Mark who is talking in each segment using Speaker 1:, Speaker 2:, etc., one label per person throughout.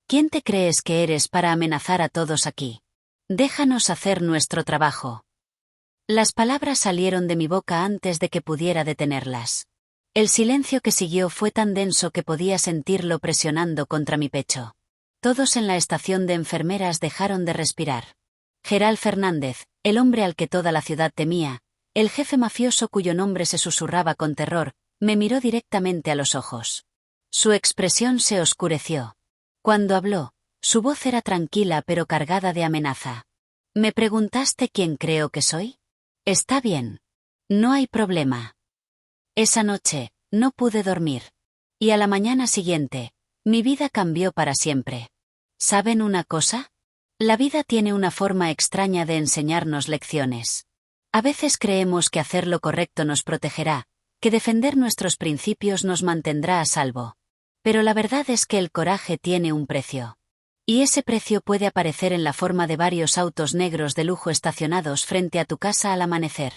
Speaker 1: ¿Quién te crees que eres para amenazar a todos aquí? Déjanos hacer nuestro trabajo. Las palabras salieron de mi boca antes de que pudiera detenerlas. El silencio que siguió fue tan denso que podía sentirlo presionando contra mi pecho. Todos en la estación de enfermeras dejaron de respirar. Gerald Fernández, el hombre al que toda la ciudad temía, el jefe mafioso cuyo nombre se susurraba con terror, me miró directamente a los ojos. Su expresión se oscureció. Cuando habló, su voz era tranquila pero cargada de amenaza. ¿Me preguntaste quién creo que soy? Está bien. No hay problema. Esa noche, no pude dormir. Y a la mañana siguiente, mi vida cambió para siempre. ¿Saben una cosa? La vida tiene una forma extraña de enseñarnos lecciones. A veces creemos que hacer lo correcto nos protegerá, que defender nuestros principios nos mantendrá a salvo. Pero la verdad es que el coraje tiene un precio. Y ese precio puede aparecer en la forma de varios autos negros de lujo estacionados frente a tu casa al amanecer.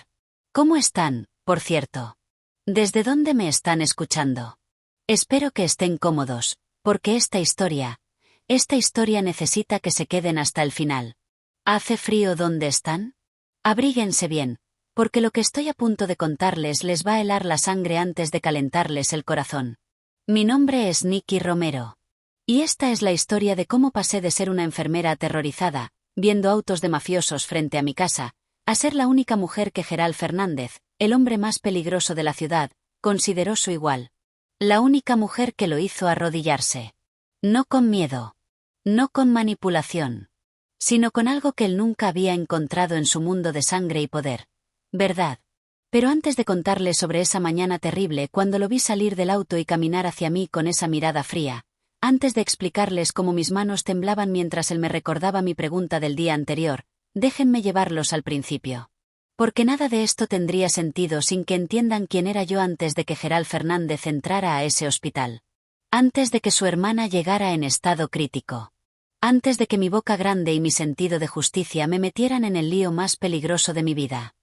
Speaker 1: ¿Cómo están, por cierto? ¿Desde dónde me están escuchando? Espero que estén cómodos, porque esta historia necesita que se queden hasta el final. ¿Hace frío donde están? Abríguense bien, porque lo que estoy a punto de contarles les va a helar la sangre antes de calentarles el corazón. Mi nombre es Nikki Romero. Y esta es la historia de cómo pasé de ser una enfermera aterrorizada, viendo autos de mafiosos frente a mi casa, a ser la única mujer que Gerald Fernández, el hombre más peligroso de la ciudad, consideró su igual. La única mujer que lo hizo arrodillarse. No con miedo. No con manipulación. Sino con algo que él nunca había encontrado en su mundo de sangre y poder. ¿Verdad? Pero antes de contarles sobre esa mañana terrible cuando lo vi salir del auto y caminar hacia mí con esa mirada fría, antes de explicarles cómo mis manos temblaban mientras él me recordaba mi pregunta del día anterior, déjenme llevarlos al principio. Porque nada de esto tendría sentido sin que entiendan quién era yo antes de que Gerald Fernández entrara a ese hospital. Antes de que su hermana llegara en estado crítico. Antes de que mi boca grande y mi sentido de justicia me metieran en el lío más peligroso de mi vida.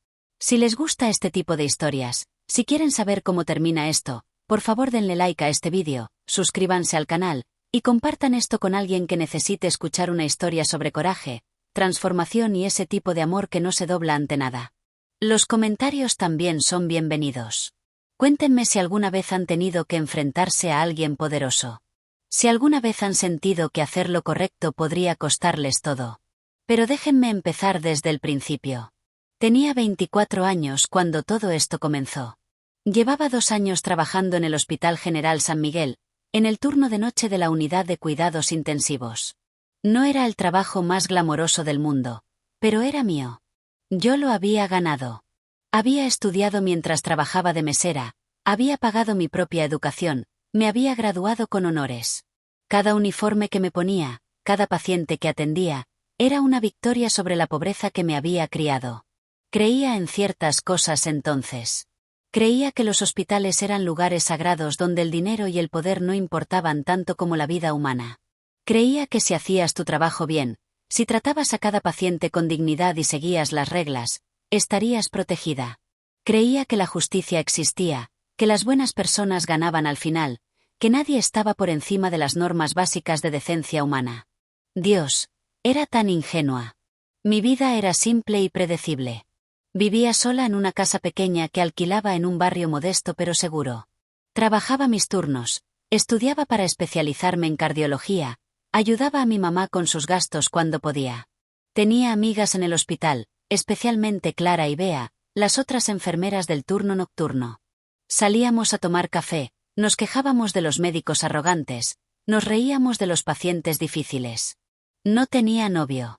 Speaker 1: Si les gusta este tipo de historias, si quieren saber cómo termina esto, por favor denle like a este vídeo, suscríbanse al canal, y compartan esto con alguien que necesite escuchar una historia sobre coraje, transformación y ese tipo de amor que no se dobla ante nada. Los comentarios también son bienvenidos. Cuéntenme si alguna vez han tenido que enfrentarse a alguien poderoso. Si alguna vez han sentido que hacer lo correcto podría costarles todo. Pero déjenme empezar desde el principio. Tenía 24 años cuando todo esto comenzó. Llevaba 2 años trabajando en el Hospital General San Miguel, en el turno de noche de la unidad de cuidados intensivos. No era el trabajo más glamoroso del mundo, pero era mío. Yo lo había ganado. Había estudiado mientras trabajaba de mesera, había pagado mi propia educación, me había graduado con honores. Cada uniforme que me ponía, cada paciente que atendía, era una victoria sobre la pobreza que me había criado. Creía en ciertas cosas entonces. Creía que los hospitales eran lugares sagrados donde el dinero y el poder no importaban tanto como la vida humana. Creía que si hacías tu trabajo bien, si tratabas a cada paciente con dignidad y seguías las reglas, estarías protegida. Creía que la justicia existía, que las buenas personas ganaban al final, que nadie estaba por encima de las normas básicas de decencia humana. Dios, era tan ingenua. Mi vida era simple y predecible. Vivía sola en una casa pequeña que alquilaba en un barrio modesto pero seguro. Trabajaba mis turnos, estudiaba para especializarme en cardiología, ayudaba a mi mamá con sus gastos cuando podía. Tenía amigas en el hospital, especialmente Clara y Bea, las otras enfermeras del turno nocturno. Salíamos a tomar café, nos quejábamos de los médicos arrogantes, nos reíamos de los pacientes difíciles. No tenía novio.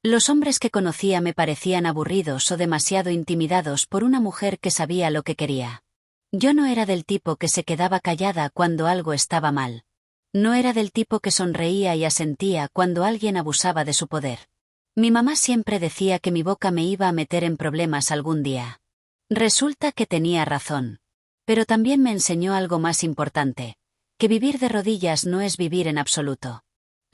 Speaker 1: Los hombres que conocía me parecían aburridos o demasiado intimidados por una mujer que sabía lo que quería. Yo no era del tipo que se quedaba callada cuando algo estaba mal. No era del tipo que sonreía y asentía cuando alguien abusaba de su poder. Mi mamá siempre decía que mi boca me iba a meter en problemas algún día. Resulta que tenía razón. Pero también me enseñó algo más importante, que vivir de rodillas no es vivir en absoluto.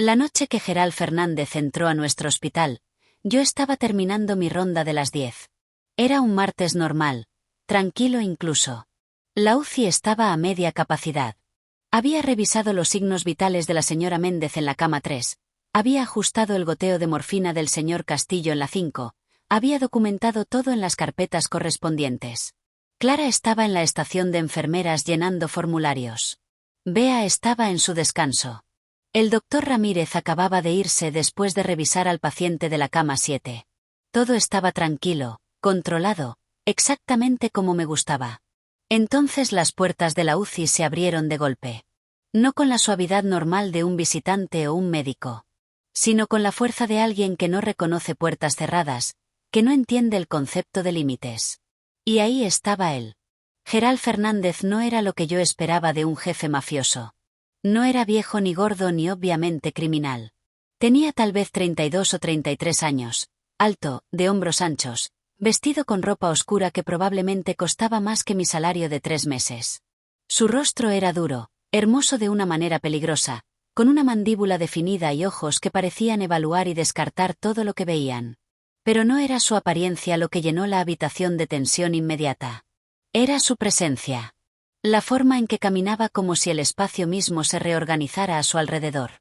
Speaker 1: La noche que Gerald Fernández entró a nuestro hospital, yo estaba terminando mi ronda de las 10. Era un martes normal, tranquilo incluso. La UCI estaba a media capacidad. Había revisado los signos vitales de la señora Méndez en la cama 3, había ajustado el goteo de morfina del señor Castillo en la 5, había documentado todo en las carpetas correspondientes. Clara estaba en la estación de enfermeras llenando formularios. Bea estaba en su descanso. El doctor Ramírez acababa de irse después de revisar al paciente de la cama 7. Todo estaba tranquilo, controlado, exactamente como me gustaba. Entonces las puertas de la UCI se abrieron de golpe. No con la suavidad normal de un visitante o un médico, sino con la fuerza de alguien que no reconoce puertas cerradas, que no entiende el concepto de límites. Y ahí estaba él. Gerald Fernández no era lo que yo esperaba de un jefe mafioso. No era viejo ni gordo ni obviamente criminal. Tenía tal vez 32 o 33 años, alto, de hombros anchos, vestido con ropa oscura que probablemente costaba más que mi salario de 3 meses. Su rostro era duro, hermoso de una manera peligrosa, con una mandíbula definida y ojos que parecían evaluar y descartar todo lo que veían. Pero no era su apariencia lo que llenó la habitación de tensión inmediata. Era su presencia. La forma en que caminaba como si el espacio mismo se reorganizara a su alrededor.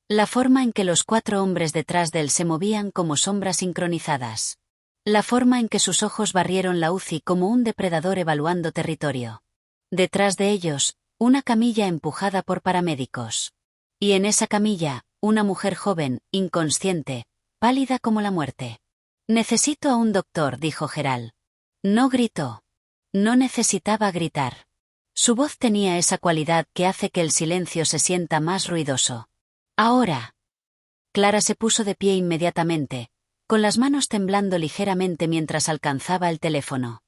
Speaker 1: La forma en que los 4 hombres detrás de él se movían como sombras sincronizadas. La forma en que sus ojos barrieron la UCI como un depredador evaluando territorio. Detrás de ellos, una camilla empujada por paramédicos. Y en esa camilla, una mujer joven, inconsciente, pálida como la muerte. «Necesito a un doctor», dijo Gerald. No gritó. No necesitaba gritar. Su voz tenía esa cualidad que hace que el silencio se sienta más ruidoso. «Ahora». Clara se puso de pie inmediatamente, con las manos temblando ligeramente mientras alcanzaba el teléfono.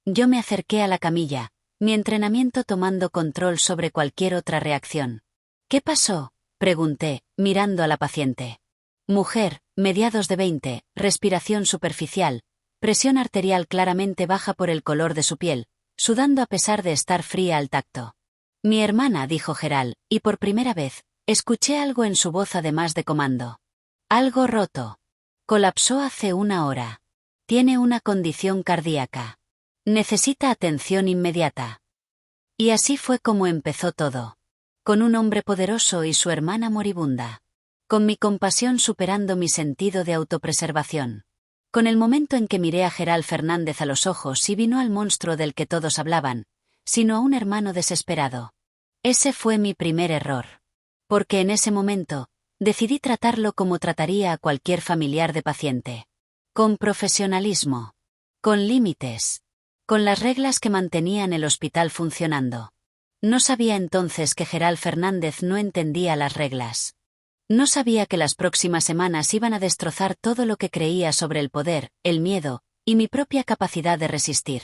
Speaker 1: Yo me acerqué a la camilla, mi entrenamiento tomando control sobre cualquier otra reacción. «¿Qué pasó?», pregunté, mirando a la paciente. Mujer, mediados de 20, respiración superficial, presión arterial claramente baja por el color de su piel, sudando a pesar de estar fría al tacto. «Mi hermana», dijo Gerald, y por primera vez, escuché algo en su voz además de comando. «Algo roto. Colapsó hace 1 hora. Tiene una condición cardíaca. Necesita atención inmediata». Y así fue como empezó todo. Con un hombre poderoso y su hermana moribunda. Con mi compasión superando mi sentido de autopreservación. Con el momento en que miré a Gerald Fernández a los ojos y vino al monstruo del que todos hablaban, sino a un hermano desesperado. Ese fue mi primer error. Porque en ese momento, decidí tratarlo como trataría a cualquier familiar de paciente. Con profesionalismo. Con límites. Con las reglas que mantenían el hospital funcionando. No sabía entonces que Gerald Fernández no entendía las reglas. No sabía que las próximas semanas iban a destrozar todo lo que creía sobre el poder, el miedo, y mi propia capacidad de resistir.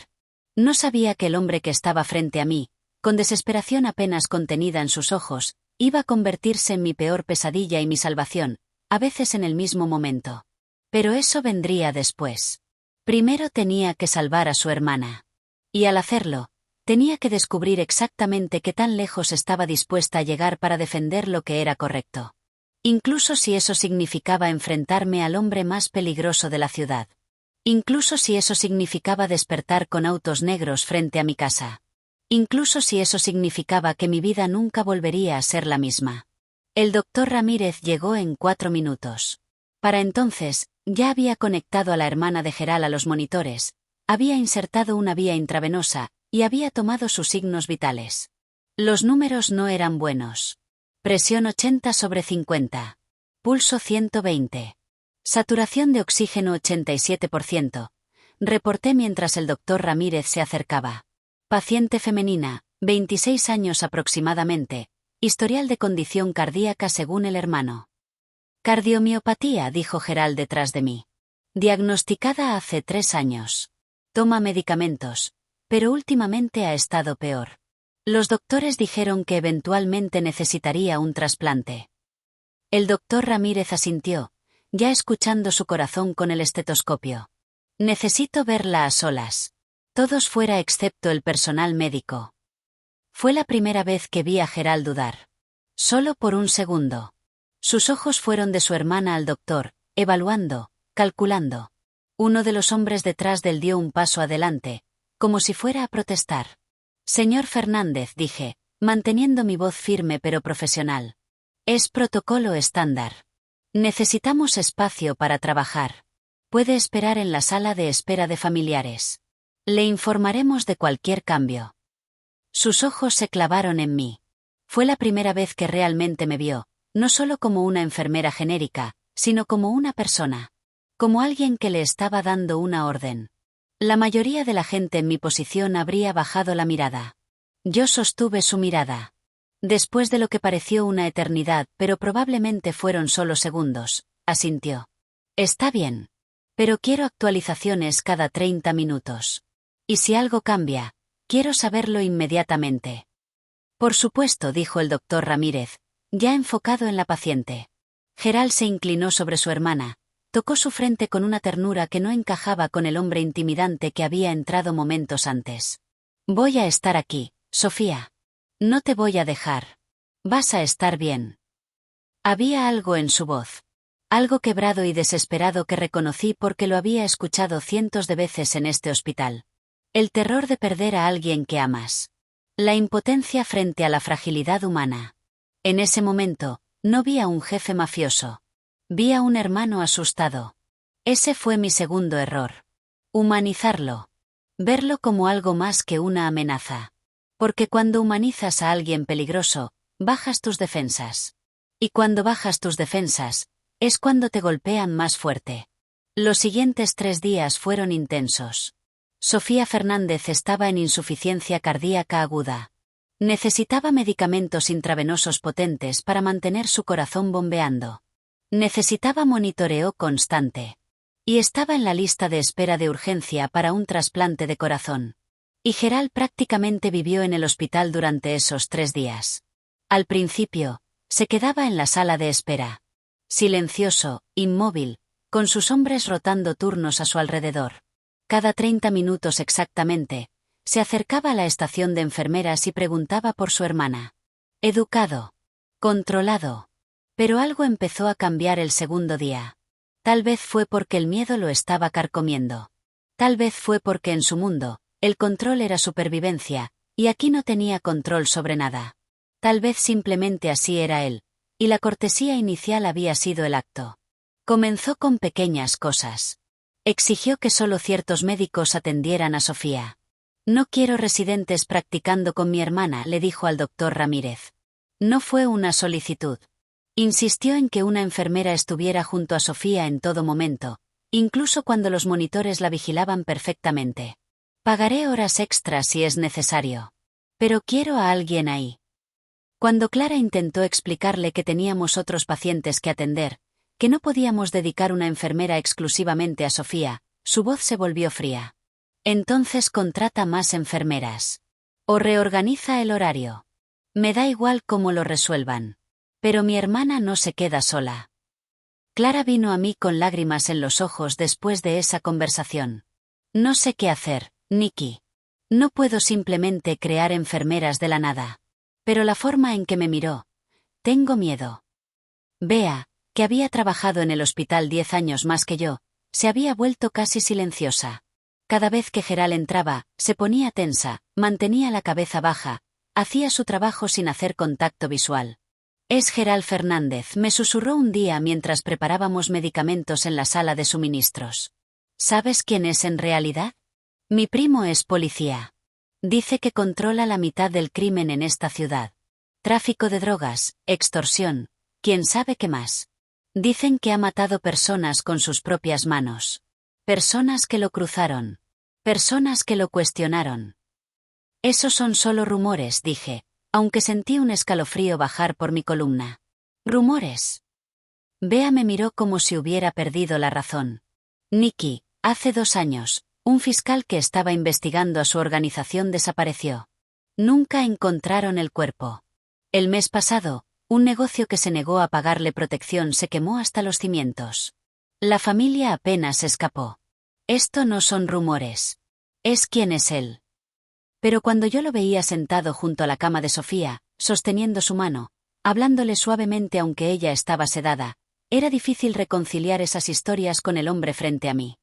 Speaker 1: No sabía que el hombre que estaba frente a mí, con desesperación apenas contenida en sus ojos, iba a convertirse en mi peor pesadilla y mi salvación, a veces en el mismo momento. Pero eso vendría después. Primero tenía que salvar a su hermana. Y al hacerlo, tenía que descubrir exactamente qué tan lejos estaba dispuesta a llegar para defender lo que era correcto. Incluso si eso significaba enfrentarme al hombre más peligroso de la ciudad. Incluso si eso significaba despertar con autos negros frente a mi casa. Incluso si eso significaba que mi vida nunca volvería a ser la misma. El doctor Ramírez llegó en 4 minutos. Para entonces, ya había conectado a la hermana de Gerald a los monitores, había insertado una vía intravenosa, y había tomado sus signos vitales. Los números no eran buenos. Presión 80/50. Pulso 120. Saturación de oxígeno 87%. Reporté mientras el doctor Ramírez se acercaba. Paciente femenina, 26 años aproximadamente. Historial de condición cardíaca según el hermano. Cardiomiopatía, dijo Gerald detrás de mí. Diagnosticada hace 3 años. Toma medicamentos, pero últimamente ha estado peor. Los doctores dijeron que eventualmente necesitaría un trasplante. El doctor Ramírez asintió, ya escuchando su corazón con el estetoscopio. Necesito verla a solas. Todos fuera excepto el personal médico. Fue la primera vez que vi a Gerald dudar. Solo por un segundo. Sus ojos fueron de su hermana al doctor, evaluando, calculando. Uno de los hombres detrás de él dio un paso adelante, como si fuera a protestar. Señor Fernández, dije, manteniendo mi voz firme pero profesional. Es protocolo estándar. Necesitamos espacio para trabajar. Puede esperar en la sala de espera de familiares. Le informaremos de cualquier cambio. Sus ojos se clavaron en mí. Fue la primera vez que realmente me vio, no solo como una enfermera genérica, sino como una persona. Como alguien que le estaba dando una orden. La mayoría de la gente en mi posición habría bajado la mirada. Yo sostuve su mirada. Después de lo que pareció una eternidad, pero probablemente fueron solo segundos, asintió. Está bien. Pero quiero actualizaciones cada 30 minutos. Y si algo cambia, quiero saberlo inmediatamente. Por supuesto, dijo el doctor Ramírez, ya enfocado en la paciente. Gerald se inclinó sobre su hermana, tocó su frente con una ternura que no encajaba con el hombre intimidante que había entrado momentos antes. Voy a estar aquí, Sofía. No te voy a dejar. Vas a estar bien. Había algo en su voz. Algo quebrado y desesperado que reconocí porque lo había escuchado cientos de veces en este hospital. El terror de perder a alguien que amas. La impotencia frente a la fragilidad humana. En ese momento, no vi a un jefe mafioso. Vi a un hermano asustado. Ese fue mi segundo error. Humanizarlo. Verlo como algo más que una amenaza. Porque cuando humanizas a alguien peligroso, bajas tus defensas. Y cuando bajas tus defensas, es cuando te golpean más fuerte. Los siguientes 3 días fueron intensos. Sofía Fernández estaba en insuficiencia cardíaca aguda. Necesitaba medicamentos intravenosos potentes para mantener su corazón bombeando. Necesitaba monitoreo constante. Y estaba en la lista de espera de urgencia para un trasplante de corazón. Y Gerald prácticamente vivió en el hospital durante esos 3 días. Al principio, se quedaba en la sala de espera. Silencioso, inmóvil, con sus hombres rotando turnos a su alrededor. Cada 30 minutos exactamente, se acercaba a la estación de enfermeras y preguntaba por su hermana. Educado. Controlado. Pero algo empezó a cambiar el segundo día. Tal vez fue porque el miedo lo estaba carcomiendo. Tal vez fue porque en su mundo, el control era supervivencia, y aquí no tenía control sobre nada. Tal vez simplemente así era él, y la cortesía inicial había sido el acto. Comenzó con pequeñas cosas. Exigió que solo ciertos médicos atendieran a Sofía. No quiero residentes practicando con mi hermana, le dijo al doctor Ramírez. No fue una solicitud. Insistió en que una enfermera estuviera junto a Sofía en todo momento, incluso cuando los monitores la vigilaban perfectamente. Pagaré horas extras si es necesario. Pero quiero a alguien ahí. Cuando Clara intentó explicarle que teníamos otros pacientes que atender, que no podíamos dedicar una enfermera exclusivamente a Sofía, su voz se volvió fría. Entonces contrata más enfermeras. O reorganiza el horario. Me da igual cómo lo resuelvan. Pero mi hermana no se queda sola. Clara vino a mí con lágrimas en los ojos después de esa conversación. No sé qué hacer, Nikki. No puedo simplemente crear enfermeras de la nada. Pero la forma en que me miró. Tengo miedo. Bea, que había trabajado en el hospital 10 años más que yo, se había vuelto casi silenciosa. Cada vez que Gerald entraba, se ponía tensa, mantenía la cabeza baja, hacía su trabajo sin hacer contacto visual. Es Gerald Fernández, me susurró un día mientras preparábamos medicamentos en la sala de suministros. ¿Sabes quién es en realidad? Mi primo es policía. Dice que controla la mitad del crimen en esta ciudad. Tráfico de drogas, extorsión, quién sabe qué más. Dicen que ha matado personas con sus propias manos. Personas que lo cruzaron. Personas que lo cuestionaron. Esos son solo rumores, dije, aunque sentí un escalofrío bajar por mi columna. Rumores. Bea me miró como si hubiera perdido la razón. Nikki, hace 2 años, un fiscal que estaba investigando a su organización desapareció. Nunca encontraron el cuerpo. El mes pasado, un negocio que se negó a pagarle protección se quemó hasta los cimientos. La familia apenas escapó. Esto no son rumores. Es quién es él. Pero cuando yo lo veía sentado junto a la cama de Sofía, sosteniendo su mano, hablándole suavemente aunque ella estaba sedada, era difícil reconciliar esas historias con el hombre frente a mí.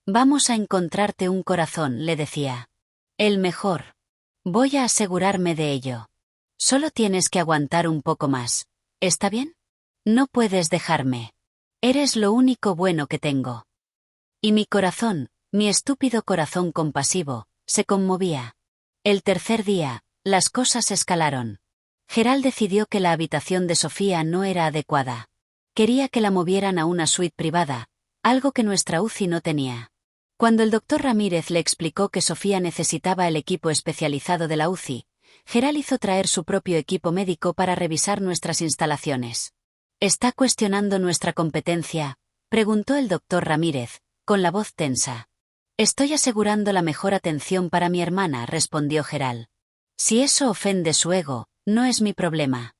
Speaker 1: Vamos a encontrarte un corazón, le decía. El mejor. Voy a asegurarme de ello. Solo tienes que aguantar un poco más. ¿Está bien? No puedes dejarme. Eres lo único bueno que tengo. Y mi corazón, mi estúpido corazón compasivo, se conmovía. El tercer día, las cosas escalaron. Gerald decidió que la habitación de Sofía no era adecuada. Quería que la movieran a una suite privada, algo que nuestra UCI no tenía. Cuando el doctor Ramírez le explicó que Sofía necesitaba el equipo especializado de la UCI, Gerald hizo traer su propio equipo médico para revisar nuestras instalaciones. ¿Está cuestionando nuestra competencia?, preguntó el doctor Ramírez, con la voz tensa. Estoy asegurando la mejor atención para mi hermana, respondió Gerald. Si eso ofende su ego, no es mi problema.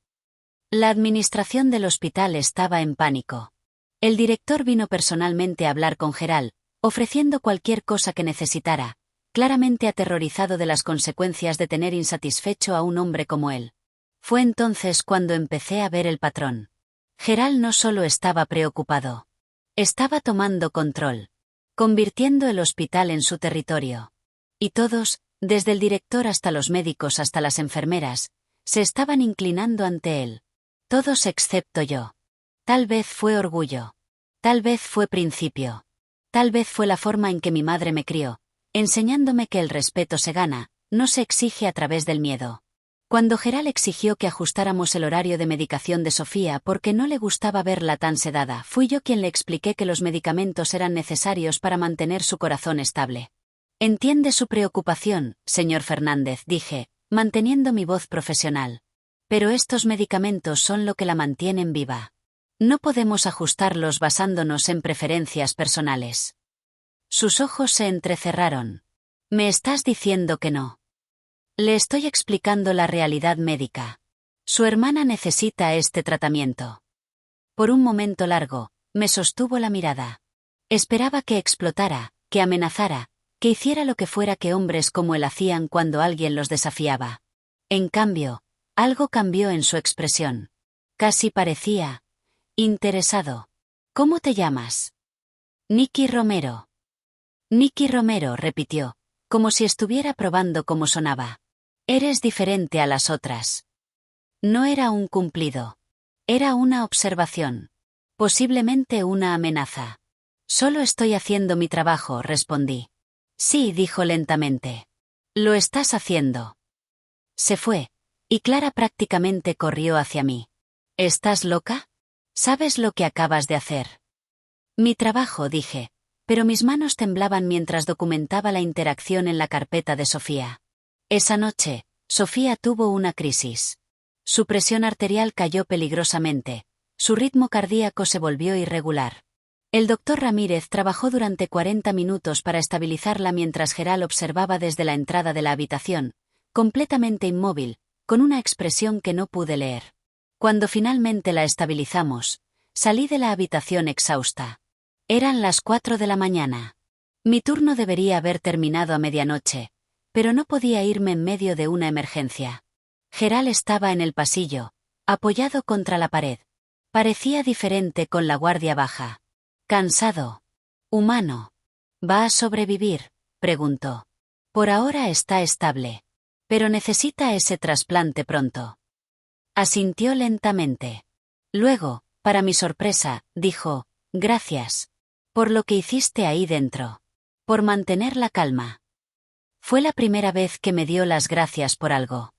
Speaker 1: La administración del hospital estaba en pánico. El director vino personalmente a hablar con Gerald, ofreciendo cualquier cosa que necesitara, claramente aterrorizado de las consecuencias de tener insatisfecho a un hombre como él. Fue entonces cuando empecé a ver el patrón. Gerald no solo estaba preocupado. Estaba tomando control. Convirtiendo el hospital en su territorio. Y todos, desde el director hasta los médicos hasta las enfermeras, se estaban inclinando ante él. Todos excepto yo. Tal vez fue orgullo. Tal vez fue principio. Tal vez fue la forma en que mi madre me crió, enseñándome que el respeto se gana, no se exige a través del miedo. Cuando Gerald exigió que ajustáramos el horario de medicación de Sofía porque no le gustaba verla tan sedada, fui yo quien le expliqué que los medicamentos eran necesarios para mantener su corazón estable. Entiende su preocupación, señor Fernández, dije, manteniendo mi voz profesional. Pero estos medicamentos son lo que la mantienen viva. No podemos ajustarlos basándonos en preferencias personales. Sus ojos se entrecerraron. ¿Me estás diciendo que no? Le estoy explicando la realidad médica. Su hermana necesita este tratamiento. Por un momento largo, me sostuvo la mirada. Esperaba que explotara, que amenazara, que hiciera lo que fuera que hombres como él hacían cuando alguien los desafiaba. En cambio, algo cambió en su expresión. Casi parecía interesado. ¿Cómo te llamas? Nicky Romero. Nicky Romero, repitió, como si estuviera probando cómo sonaba. Eres diferente a las otras. No era un cumplido. Era una observación. Posiblemente una amenaza. Solo estoy haciendo mi trabajo, respondí. Sí, dijo lentamente. Lo estás haciendo. Se fue, y Clara prácticamente corrió hacia mí. ¿Estás loca? ¿Sabes lo que acabas de hacer? Mi trabajo, dije, pero mis manos temblaban mientras documentaba la interacción en la carpeta de Sofía. Esa noche, Sofía tuvo una crisis. Su presión arterial cayó peligrosamente, su ritmo cardíaco se volvió irregular. El doctor Ramírez trabajó durante 40 minutos para estabilizarla mientras Gerald observaba desde la entrada de la habitación, completamente inmóvil, con una expresión que no pude leer. Cuando finalmente la estabilizamos, salí de la habitación exhausta. Eran las 4 de la mañana. Mi turno debería haber terminado a medianoche, pero no podía irme en medio de una emergencia. Gerald estaba en el pasillo, apoyado contra la pared. Parecía diferente con la guardia baja. Cansado. Humano. ¿Va a sobrevivir?, preguntó. Por ahora está estable. Pero necesita ese trasplante pronto. Asintió lentamente. Luego, para mi sorpresa, dijo, gracias. Por lo que hiciste ahí dentro. Por mantener la calma. Fue la primera vez que me dio las gracias por algo.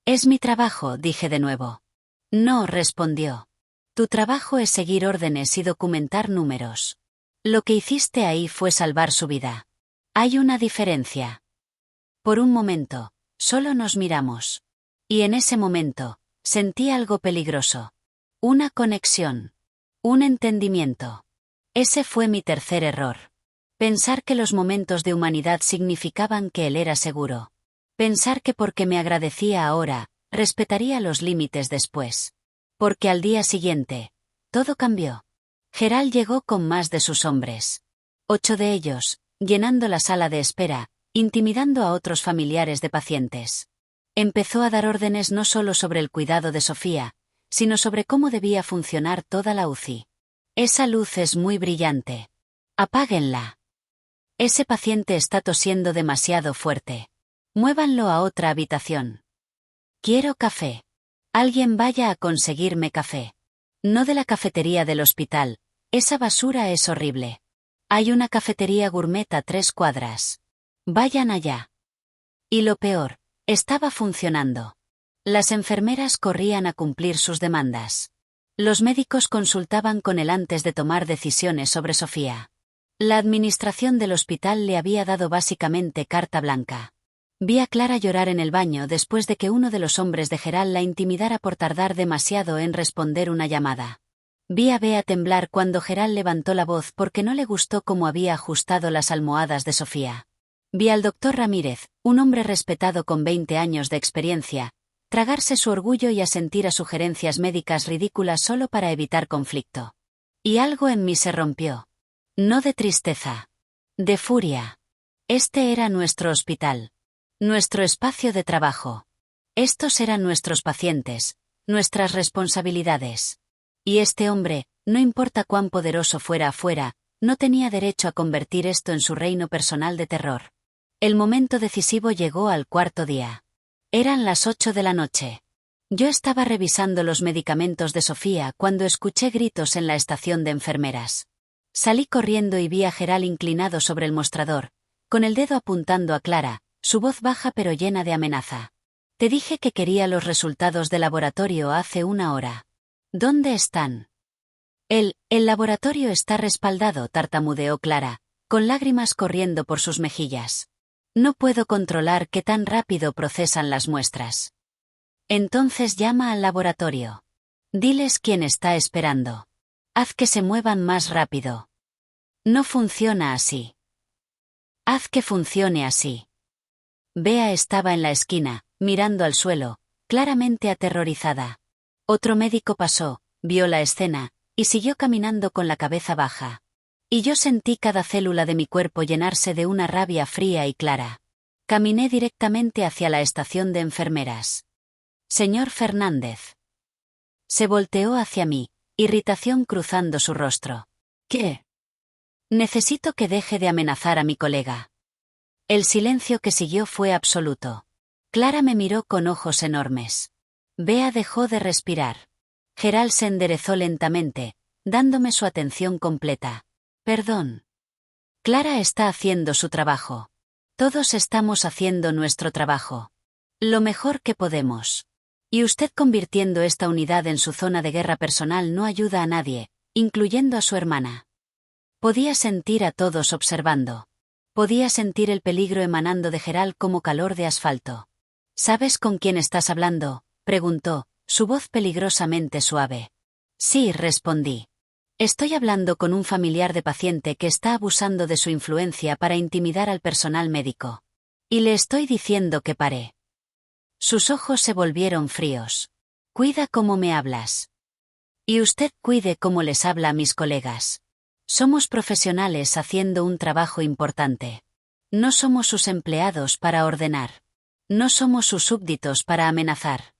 Speaker 1: Es mi trabajo, dije de nuevo. No, respondió. Tu trabajo es seguir órdenes y documentar números. Lo que hiciste ahí fue salvar su vida. Hay una diferencia. Por un momento, solo nos miramos. Y en ese momento, sentí algo peligroso. Una conexión. Un entendimiento. Ese fue mi tercer error. Pensar que los momentos de humanidad significaban que él era seguro. Pensar que porque me agradecía ahora, respetaría los límites después. Porque al día siguiente, todo cambió. Gerald llegó con más de sus hombres. 8 de ellos, llenando la sala de espera, intimidando a otros familiares de pacientes. Empezó a dar órdenes no solo sobre el cuidado de Sofía, sino sobre cómo debía funcionar toda la UCI. Esa luz es muy brillante. Apáguenla. Ese paciente está tosiendo demasiado fuerte. Muévanlo a otra habitación. Quiero café. Alguien vaya a conseguirme café. No de la cafetería del hospital, esa basura es horrible. Hay una cafetería gourmet a 3 cuadras. Vayan allá. Y lo peor, estaba funcionando. Las enfermeras corrían a cumplir sus demandas. Los médicos consultaban con él antes de tomar decisiones sobre Sofía. La administración del hospital le había dado básicamente carta blanca. Vi a Clara llorar en el baño después de que uno de los hombres de Gerald la intimidara por tardar demasiado en responder una llamada. Vi a Bea temblar cuando Gerald levantó la voz porque no le gustó cómo había ajustado las almohadas de Sofía. Vi al doctor Ramírez, un hombre respetado con 20 años de experiencia, tragarse su orgullo y asentir a sugerencias médicas ridículas solo para evitar conflicto. Y algo en mí se rompió. No de tristeza. De furia. Este era nuestro hospital. Nuestro espacio de trabajo. Estos eran nuestros pacientes, nuestras responsabilidades. Y este hombre, no importa cuán poderoso fuera afuera, no tenía derecho a convertir esto en su reino personal de terror. El momento decisivo llegó al cuarto día. Eran las 8 de la noche. Yo estaba revisando los medicamentos de Sofía cuando escuché gritos en la estación de enfermeras. Salí corriendo y vi a Gerald inclinado sobre el mostrador, con el dedo apuntando a Clara, su voz baja pero llena de amenaza. Te dije que quería los resultados de laboratorio hace 1 hora. ¿Dónde están? El laboratorio está respaldado, tartamudeó Clara, con lágrimas corriendo por sus mejillas. No puedo controlar qué tan rápido procesan las muestras. Entonces llama al laboratorio. Diles quién está esperando. Haz que se muevan más rápido. No funciona así. Haz que funcione así. Bea estaba en la esquina, mirando al suelo, claramente aterrorizada. Otro médico pasó, vio la escena, y siguió caminando con la cabeza baja. Y yo sentí cada célula de mi cuerpo llenarse de una rabia fría y clara. Caminé directamente hacia la estación de enfermeras. Señor Fernández. Se volteó hacia mí, irritación cruzando su rostro. ¿Qué? Necesito que deje de amenazar a mi colega. El silencio que siguió fue absoluto. Clara me miró con ojos enormes. Bea dejó de respirar. Gerald se enderezó lentamente, dándome su atención completa. Perdón. Clara está haciendo su trabajo. Todos estamos haciendo nuestro trabajo. Lo mejor que podemos. Y usted convirtiendo esta unidad en su zona de guerra personal no ayuda a nadie, incluyendo a su hermana. Podía sentir a todos observando. Podía sentir el peligro emanando de Gerald como calor de asfalto. ¿Sabes con quién estás hablando?, preguntó, su voz peligrosamente suave. Sí, respondí. Estoy hablando con un familiar de paciente que está abusando de su influencia para intimidar al personal médico. Y le estoy diciendo que pare. Sus ojos se volvieron fríos. Cuida cómo me hablas. Y usted cuide cómo les habla a mis colegas. Somos profesionales haciendo un trabajo importante. No somos sus empleados para ordenar. No somos sus súbditos para amenazar.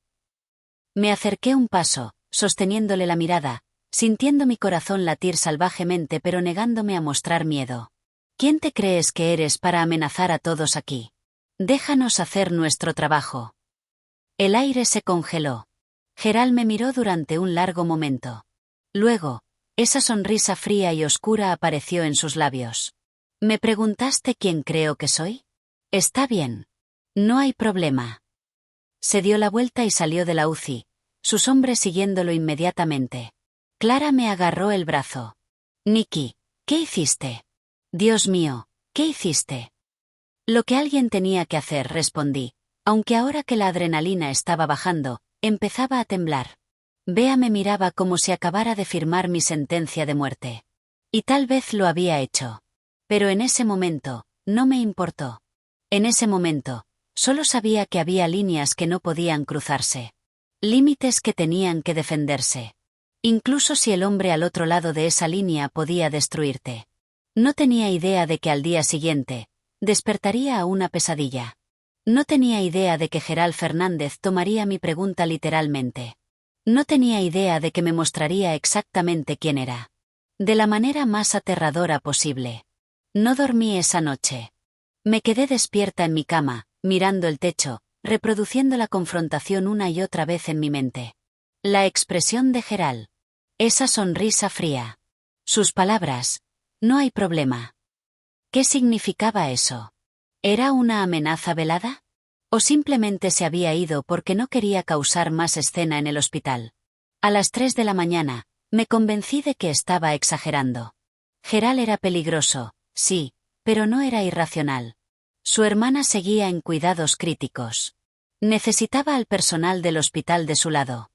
Speaker 1: Me acerqué un paso, sosteniéndole la mirada, sintiendo mi corazón latir salvajemente pero negándome a mostrar miedo. ¿Quién te crees que eres para amenazar a todos aquí? Déjanos hacer nuestro trabajo. El aire se congeló. Gerald me miró durante un largo momento. Luego, esa sonrisa fría y oscura apareció en sus labios. ¿Me preguntaste quién creo que soy? Está bien. No hay problema. Se dio la vuelta y salió de la UCI, sus hombres siguiéndolo inmediatamente. Clara me agarró el brazo. Nikki, ¿qué hiciste? Dios mío, ¿qué hiciste? Lo que alguien tenía que hacer, respondí, aunque ahora que la adrenalina estaba bajando, empezaba a temblar. Bea me miraba como si acabara de firmar mi sentencia de muerte. Y tal vez lo había hecho. Pero en ese momento, no me importó. En ese momento, solo sabía que había líneas que no podían cruzarse. Límites que tenían que defenderse. Incluso si el hombre al otro lado de esa línea podía destruirte. No tenía idea de que al día siguiente, despertaría a una pesadilla. No tenía idea de que Gerald Fernández tomaría mi pregunta literalmente. No tenía idea de que me mostraría exactamente quién era. De la manera más aterradora posible. No dormí esa noche. Me quedé despierta en mi cama, mirando el techo, reproduciendo la confrontación una y otra vez en mi mente. La expresión de Gerald. Esa sonrisa fría. Sus palabras. No hay problema. ¿Qué significaba eso? ¿Era una amenaza velada? ¿O simplemente se había ido porque no quería causar más escena en el hospital? A las 3 de la mañana, me convencí de que estaba exagerando. Gerald era peligroso, sí, pero no era irracional. Su hermana seguía en cuidados críticos. Necesitaba al personal del hospital de su lado.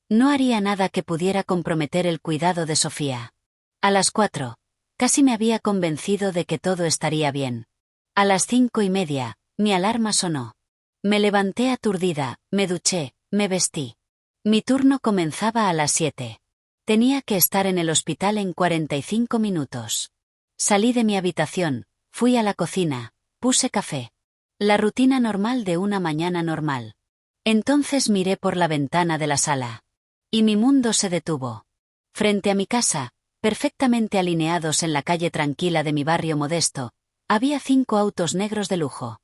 Speaker 1: No haría nada que pudiera comprometer el cuidado de Sofía. A las 4, casi me había convencido de que todo estaría bien. A las 5:30, mi alarma sonó. Me levanté aturdida, me duché, me vestí. Mi turno comenzaba a las 7. Tenía que estar en el hospital en 45 minutos. Salí de mi habitación, fui a la cocina, puse café. La rutina normal de una mañana normal. Entonces miré por la ventana de la sala. Y mi mundo se detuvo. Frente a mi casa, perfectamente alineados en la calle tranquila de mi barrio modesto, había 5 autos negros de lujo.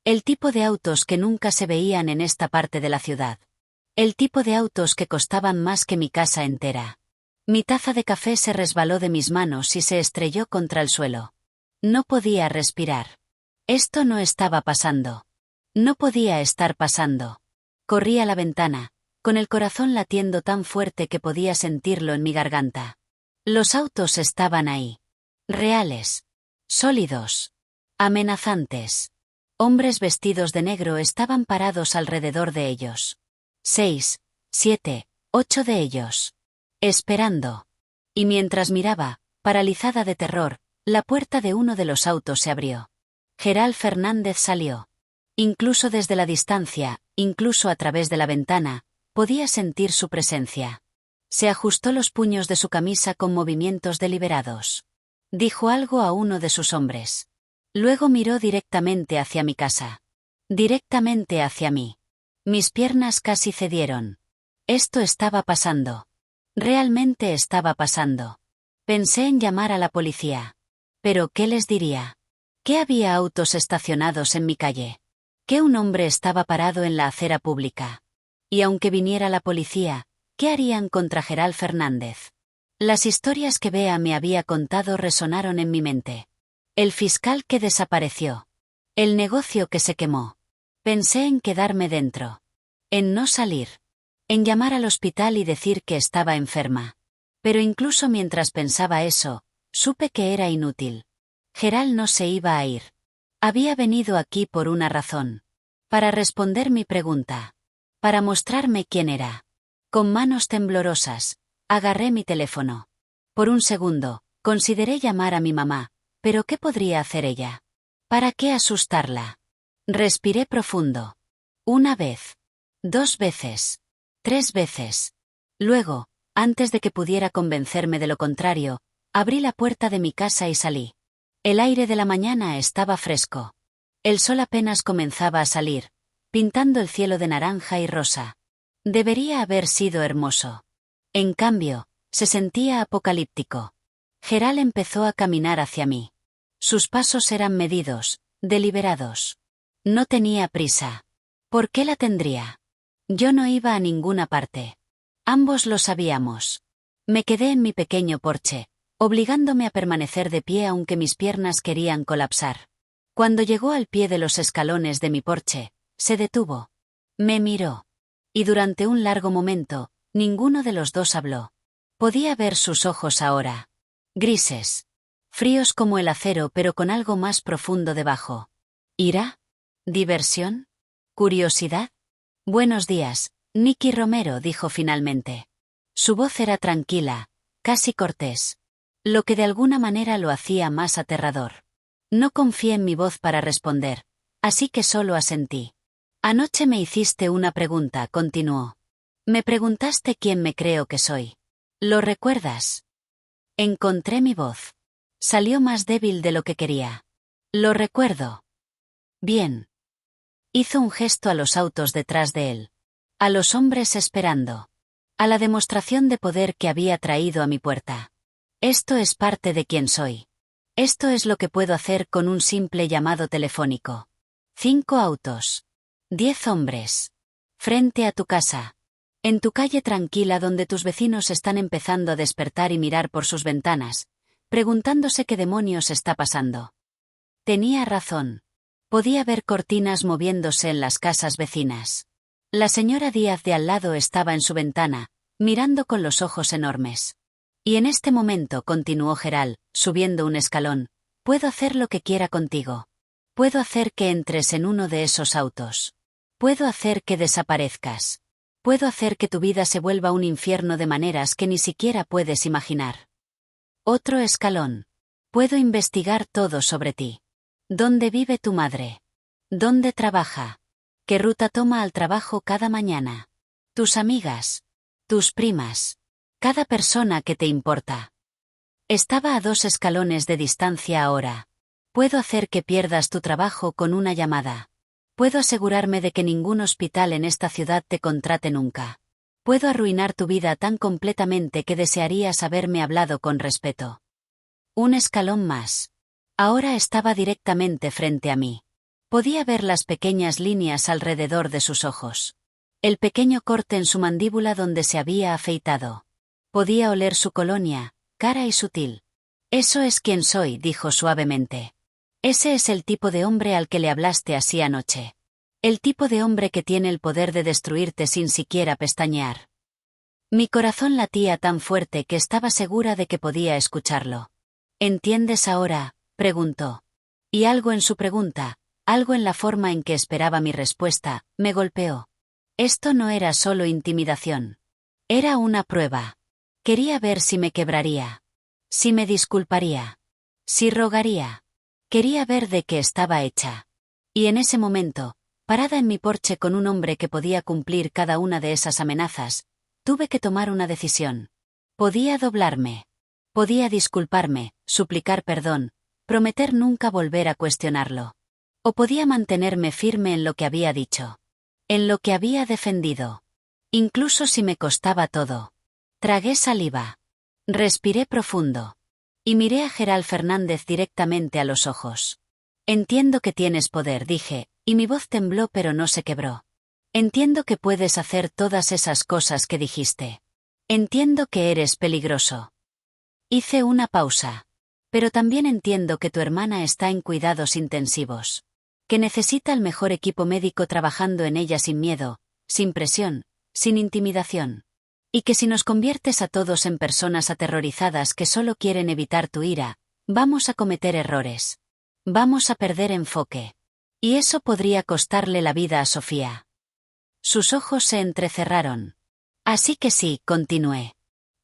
Speaker 1: El tipo de autos que nunca se veían en esta parte de la ciudad. El tipo de autos que costaban más que mi casa entera. Mi taza de café se resbaló de mis manos y se estrelló contra el suelo. No podía respirar. Esto no estaba pasando. No podía estar pasando. Corrí a la ventana, con el corazón latiendo tan fuerte que podía sentirlo en mi garganta. Los autos estaban ahí. Reales. Sólidos. Amenazantes. Hombres vestidos de negro estaban parados alrededor de ellos. 6, 7, 8 de ellos. Esperando. Y mientras miraba, paralizada de terror, la puerta de uno de los autos se abrió. Gerald Fernández salió. Incluso desde la distancia, incluso a través de la ventana, podía sentir su presencia. Se ajustó los puños de su camisa con movimientos deliberados. Dijo algo a uno de sus hombres. Luego miró directamente hacia mi casa. Directamente hacia mí. Mis piernas casi cedieron. Esto estaba pasando. Realmente estaba pasando. Pensé en llamar a la policía. ¿Pero qué les diría? ¿Que había autos estacionados en mi calle? ¿Que un hombre estaba parado en la acera pública? Y aunque viniera la policía, ¿qué harían contra Gerald Fernández? Las historias que Bea me había contado resonaron en mi mente. El fiscal que desapareció. El negocio que se quemó. Pensé en quedarme dentro. En no salir. En llamar al hospital y decir que estaba enferma. Pero incluso mientras pensaba eso, supe que era inútil. Gerald no se iba a ir. Había venido aquí por una razón. Para responder mi pregunta. Para mostrarme quién era. Con manos temblorosas, agarré mi teléfono. Por un segundo, consideré llamar a mi mamá. ¿Pero qué podría hacer ella? ¿Para qué asustarla? Respiré profundo. 1 vez. 2 veces. 3 veces. Luego, antes de que pudiera convencerme de lo contrario, abrí la puerta de mi casa y salí. El aire de la mañana estaba fresco. El sol apenas comenzaba a salir, pintando el cielo de naranja y rosa. Debería haber sido hermoso. En cambio, se sentía apocalíptico. Gerald empezó a caminar hacia mí. Sus pasos eran medidos, deliberados. No tenía prisa. ¿Por qué la tendría? Yo no iba a ninguna parte. Ambos lo sabíamos. Me quedé en mi pequeño porche, obligándome a permanecer de pie aunque mis piernas querían colapsar. Cuando llegó al pie de los escalones de mi porche, se detuvo. Me miró. Y durante un largo momento, ninguno de los dos habló. Podía ver sus ojos ahora. Grises. Fríos como el acero pero con algo más profundo debajo. ¿Ira? ¿Diversión? ¿Curiosidad? Buenos días, Nicky Romero, dijo finalmente. Su voz era tranquila, casi cortés. Lo que de alguna manera lo hacía más aterrador. No confié en mi voz para responder, así que solo asentí. Anoche me hiciste una pregunta, continuó. Me preguntaste quién me creo que soy. ¿Lo recuerdas? Encontré mi voz. Salió más débil de lo que quería. Lo recuerdo. Bien. Hizo un gesto a los autos detrás de él. A los hombres esperando. A la demostración de poder que había traído a mi puerta. Esto es parte de quien soy. Esto es lo que puedo hacer con un simple llamado telefónico. 5 autos. 10 hombres. Frente a tu casa. En tu calle tranquila donde tus vecinos están empezando a despertar y mirar por sus ventanas, preguntándose qué demonios está pasando. Tenía razón. Podía ver cortinas moviéndose en las casas vecinas. La señora Díaz de al lado estaba en su ventana, mirando con los ojos enormes. Y en este momento, continuó Gerald, subiendo un escalón, puedo hacer lo que quiera contigo. Puedo hacer que entres en uno de esos autos. Puedo hacer que desaparezcas. Puedo hacer que tu vida se vuelva un infierno de maneras que ni siquiera puedes imaginar. Otro escalón. Puedo investigar todo sobre ti. ¿Dónde vive tu madre? ¿Dónde trabaja? ¿Qué ruta toma al trabajo cada mañana? Tus amigas. Tus primas. Cada persona que te importa. Estaba a 2 escalones de distancia ahora. Puedo hacer que pierdas tu trabajo con una llamada. Puedo asegurarme de que ningún hospital en esta ciudad te contrate nunca. Puedo arruinar tu vida tan completamente que desearías haberme hablado con respeto. Un escalón más. Ahora estaba directamente frente a mí. Podía ver las pequeñas líneas alrededor de sus ojos. El pequeño corte en su mandíbula donde se había afeitado. Podía oler su colonia, cara y sutil. Eso es quien soy, dijo suavemente. Ese es el tipo de hombre al que le hablaste así anoche. El tipo de hombre que tiene el poder de destruirte sin siquiera pestañear. Mi corazón latía tan fuerte que estaba segura de que podía escucharlo. ¿Entiendes ahora?, preguntó. Y algo en su pregunta, algo en la forma en que esperaba mi respuesta, me golpeó. Esto no era solo intimidación. Era una prueba. Quería ver si me quebraría. Si me disculparía. Si rogaría. Quería ver de qué estaba hecha. Y en ese momento, parada en mi porche con un hombre que podía cumplir cada una de esas amenazas, tuve que tomar una decisión. Podía doblarme. Podía disculparme, suplicar perdón, prometer nunca volver a cuestionarlo. O podía mantenerme firme en lo que había dicho. En lo que había defendido. Incluso si me costaba todo. Tragué saliva. Respiré profundo. Y miré a Gerald Fernández directamente a los ojos. Entiendo que tienes poder, dije, y mi voz tembló pero no se quebró. Entiendo que puedes hacer todas esas cosas que dijiste. Entiendo que eres peligroso. Hice una pausa. Pero también entiendo que tu hermana está en cuidados intensivos. Que necesita el mejor equipo médico trabajando en ella sin miedo, sin presión, sin intimidación. Y que si nos conviertes a todos en personas aterrorizadas que solo quieren evitar tu ira, vamos a cometer errores. Vamos a perder enfoque. Y eso podría costarle la vida a Sofía. Sus ojos se entrecerraron. Así que sí, continué.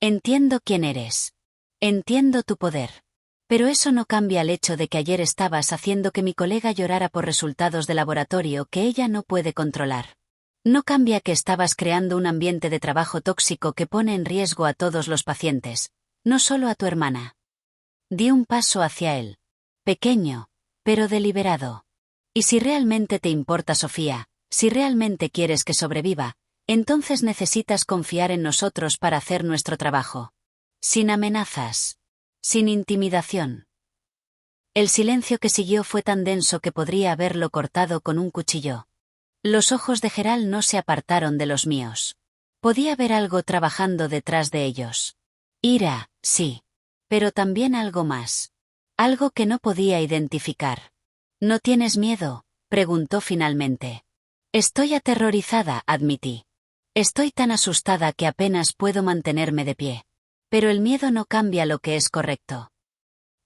Speaker 1: Entiendo quién eres. Entiendo tu poder. Pero eso no cambia el hecho de que ayer estabas haciendo que mi colega llorara por resultados de laboratorio que ella no puede controlar. No cambia que estabas creando un ambiente de trabajo tóxico que pone en riesgo a todos los pacientes, no solo a tu hermana. Di un paso hacia él. Pequeño, pero deliberado. Y si realmente te importa Sofía, si realmente quieres que sobreviva, entonces necesitas confiar en nosotros para hacer nuestro trabajo. Sin amenazas. Sin intimidación. El silencio que siguió fue tan denso que podría haberlo cortado con un cuchillo. Los ojos de Gerald no se apartaron de los míos. Podía ver algo trabajando detrás de ellos. Ira, sí. Pero también algo más. Algo que no podía identificar. ¿No tienes miedo?, preguntó finalmente. Estoy aterrorizada, admití. Estoy tan asustada que apenas puedo mantenerme de pie. Pero el miedo no cambia lo que es correcto.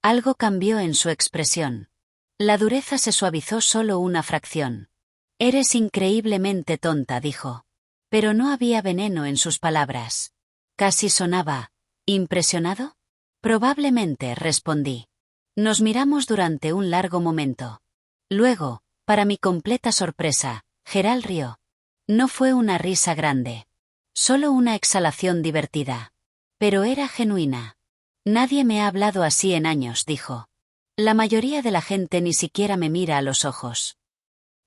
Speaker 1: Algo cambió en su expresión. La dureza se suavizó solo una fracción. Eres increíblemente tonta, dijo. Pero no había veneno en sus palabras. Casi sonaba. ¿Impresionado? Probablemente, respondí. Nos miramos durante un largo momento. Luego, para mi completa sorpresa, Gerald rió. No fue una risa grande. Solo una exhalación divertida. Pero era genuina. Nadie me ha hablado así en años, dijo. La mayoría de la gente ni siquiera me mira a los ojos.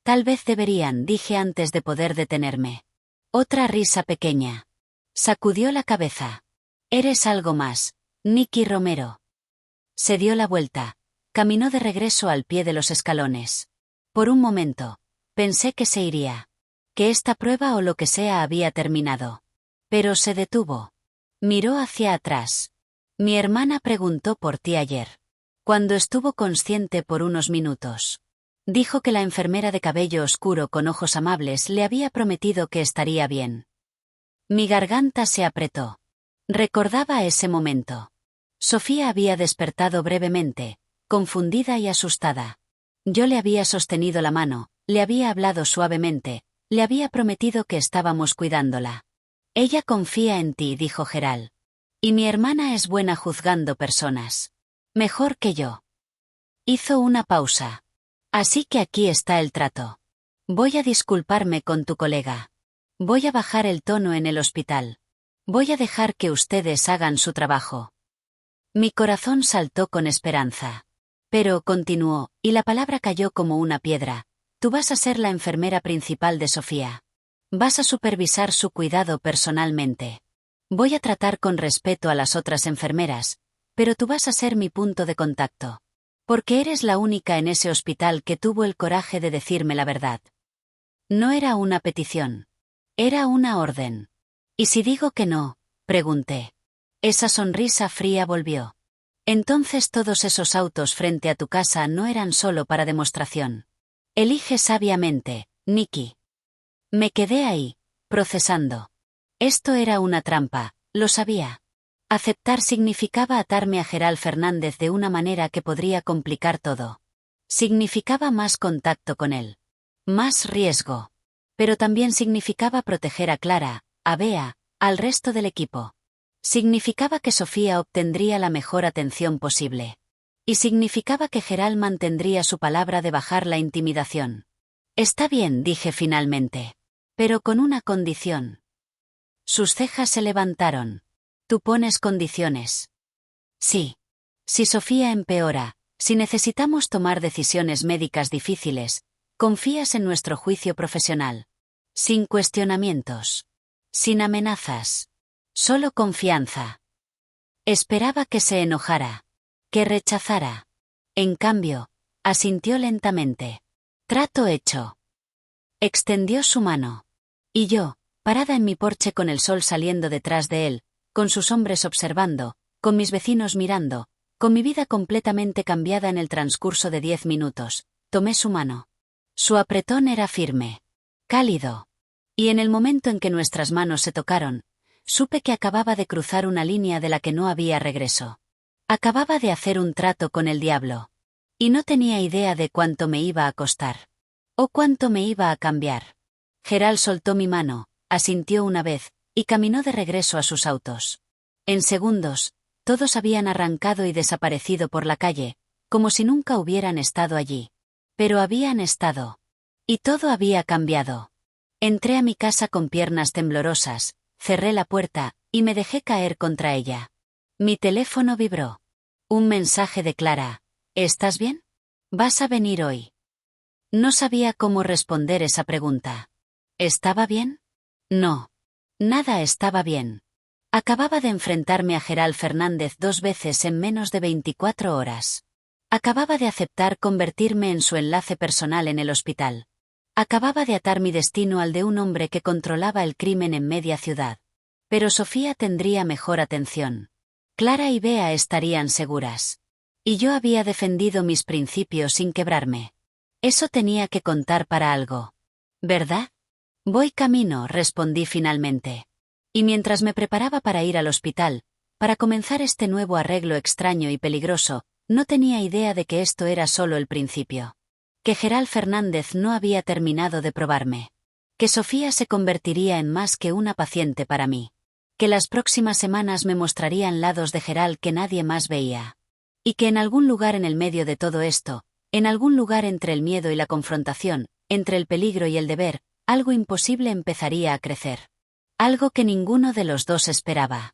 Speaker 1: Tal vez deberían, dije antes de poder detenerme. Otra risa pequeña. Sacudió la cabeza. Eres algo más, Nicky Romero. Se dio la vuelta. Caminó de regreso al pie de los escalones. Por un momento, pensé que se iría. que esta prueba o lo que sea había terminado. Pero se detuvo. Miró hacia atrás. Mi hermana preguntó por ti ayer. Cuando estuvo consciente por unos minutos. Dijo que la enfermera de cabello oscuro con ojos amables le había prometido que estaría bien. Mi garganta se apretó. Recordaba ese momento. Sofía había despertado brevemente, confundida y asustada. Yo le había sostenido la mano, le había hablado suavemente, le había prometido que estábamos cuidándola. Ella confía en ti, dijo Gerald. Y mi hermana es buena juzgando personas. Mejor que yo. Hizo una pausa. Así que aquí está el trato. Voy a disculparme con tu colega. Voy a bajar el tono en el hospital. Voy a dejar que ustedes hagan su trabajo. Mi corazón saltó con esperanza. Pero, continuó, y la palabra cayó como una piedra, tú vas a ser la enfermera principal de Sofía. Vas a supervisar su cuidado personalmente. Voy a tratar con respeto a las otras enfermeras, pero tú vas a ser mi punto de contacto. Porque eres la única en ese hospital que tuvo el coraje de decirme la verdad. No era una petición. Era una orden. ¿Y si digo que no? Pregunté. Esa sonrisa fría volvió. Entonces todos esos autos frente a tu casa no eran solo para demostración. Elige sabiamente, Nicky. Me quedé ahí, procesando. Esto era una trampa, lo sabía. Aceptar significaba atarme a Gerald Fernández de una manera que podría complicar todo. Significaba más contacto con él. Más riesgo. Pero también significaba proteger a Clara, a Bea, al resto del equipo. Significaba que Sofía obtendría la mejor atención posible. Y significaba que Gerald mantendría su palabra de bajar la intimidación. Está bien, dije finalmente. Pero con una condición. Sus cejas se levantaron. Tú pones condiciones. Sí. Si Sofía empeora, si necesitamos tomar decisiones médicas difíciles, confías en nuestro juicio profesional. Sin cuestionamientos. Sin amenazas. Solo confianza. Esperaba que se enojara. Que rechazara. En cambio, asintió lentamente. Trato hecho. Extendió su mano. Y yo, parada en mi porche con el sol saliendo detrás de él, con sus hombres observando, con mis vecinos mirando, con mi vida completamente cambiada en el transcurso de 10 minutos, tomé su mano. Su apretón era firme. Cálido. Y en el momento en que nuestras manos se tocaron, supe que acababa de cruzar una línea de la que no había regreso. Acababa de hacer un trato con el diablo. Y no tenía idea de cuánto me iba a costar. O cuánto me iba a cambiar. Gerald soltó mi mano, asintió una vez, y caminó de regreso a sus autos. En segundos, todos habían arrancado y desaparecido por la calle, como si nunca hubieran estado allí. Pero habían estado. Y todo había cambiado. Entré a mi casa con piernas temblorosas, cerré la puerta, y me dejé caer contra ella. Mi teléfono vibró. Un mensaje de Clara. ¿Estás bien? ¿Vas a venir hoy? No sabía cómo responder esa pregunta. ¿Estaba bien? No. Nada estaba bien. Acababa de enfrentarme a Gerald Fernández 2 veces en menos de 24 horas. Acababa de aceptar convertirme en su enlace personal en el hospital. Acababa de atar mi destino al de un hombre que controlaba el crimen en media ciudad. Pero Sofía tendría mejor atención. Clara y Bea estarían seguras. Y yo había defendido mis principios sin quebrarme. Eso tenía que contar para algo. ¿Verdad? Voy camino, respondí finalmente. Y mientras me preparaba para ir al hospital, para comenzar este nuevo arreglo extraño y peligroso, no tenía idea de que esto era solo el principio. Que Gerald Fernández no había terminado de probarme. Que Sofía se convertiría en más que una paciente para mí. Que las próximas semanas me mostrarían lados de Gerald que nadie más veía. Y que en algún lugar en el medio de todo esto, en algún lugar entre el miedo y la confrontación, entre el peligro y el deber, algo imposible empezaría a crecer. Algo que ninguno de los dos esperaba.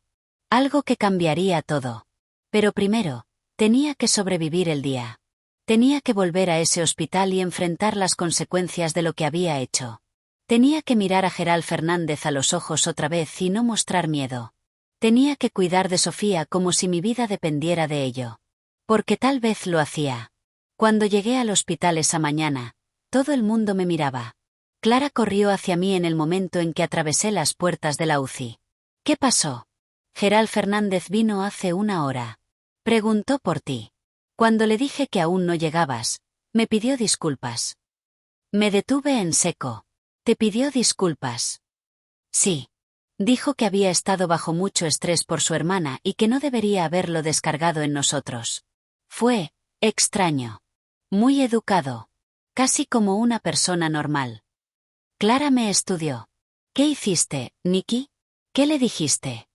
Speaker 1: Algo que cambiaría todo. Pero primero, tenía que sobrevivir el día. Tenía que volver a ese hospital y enfrentar las consecuencias de lo que había hecho. Tenía que mirar a Gerald Fernández a los ojos otra vez y no mostrar miedo. Tenía que cuidar de Sofía como si mi vida dependiera de ello. Porque tal vez lo hacía. Cuando llegué al hospital esa mañana, todo el mundo me miraba. Clara corrió hacia mí en el momento en que atravesé las puertas de la UCI. ¿Qué pasó? Gerald Fernández vino hace una hora. Preguntó por ti. Cuando le dije que aún no llegabas, me pidió disculpas. Me detuve en seco. ¿Te pidió disculpas? Sí. Dijo que había estado bajo mucho estrés por su hermana y que no debería haberlo descargado en nosotros. Fue extraño. Muy educado. Casi como una persona normal. Clara me estudió. ¿Qué hiciste, Nicky? ¿Qué le dijiste?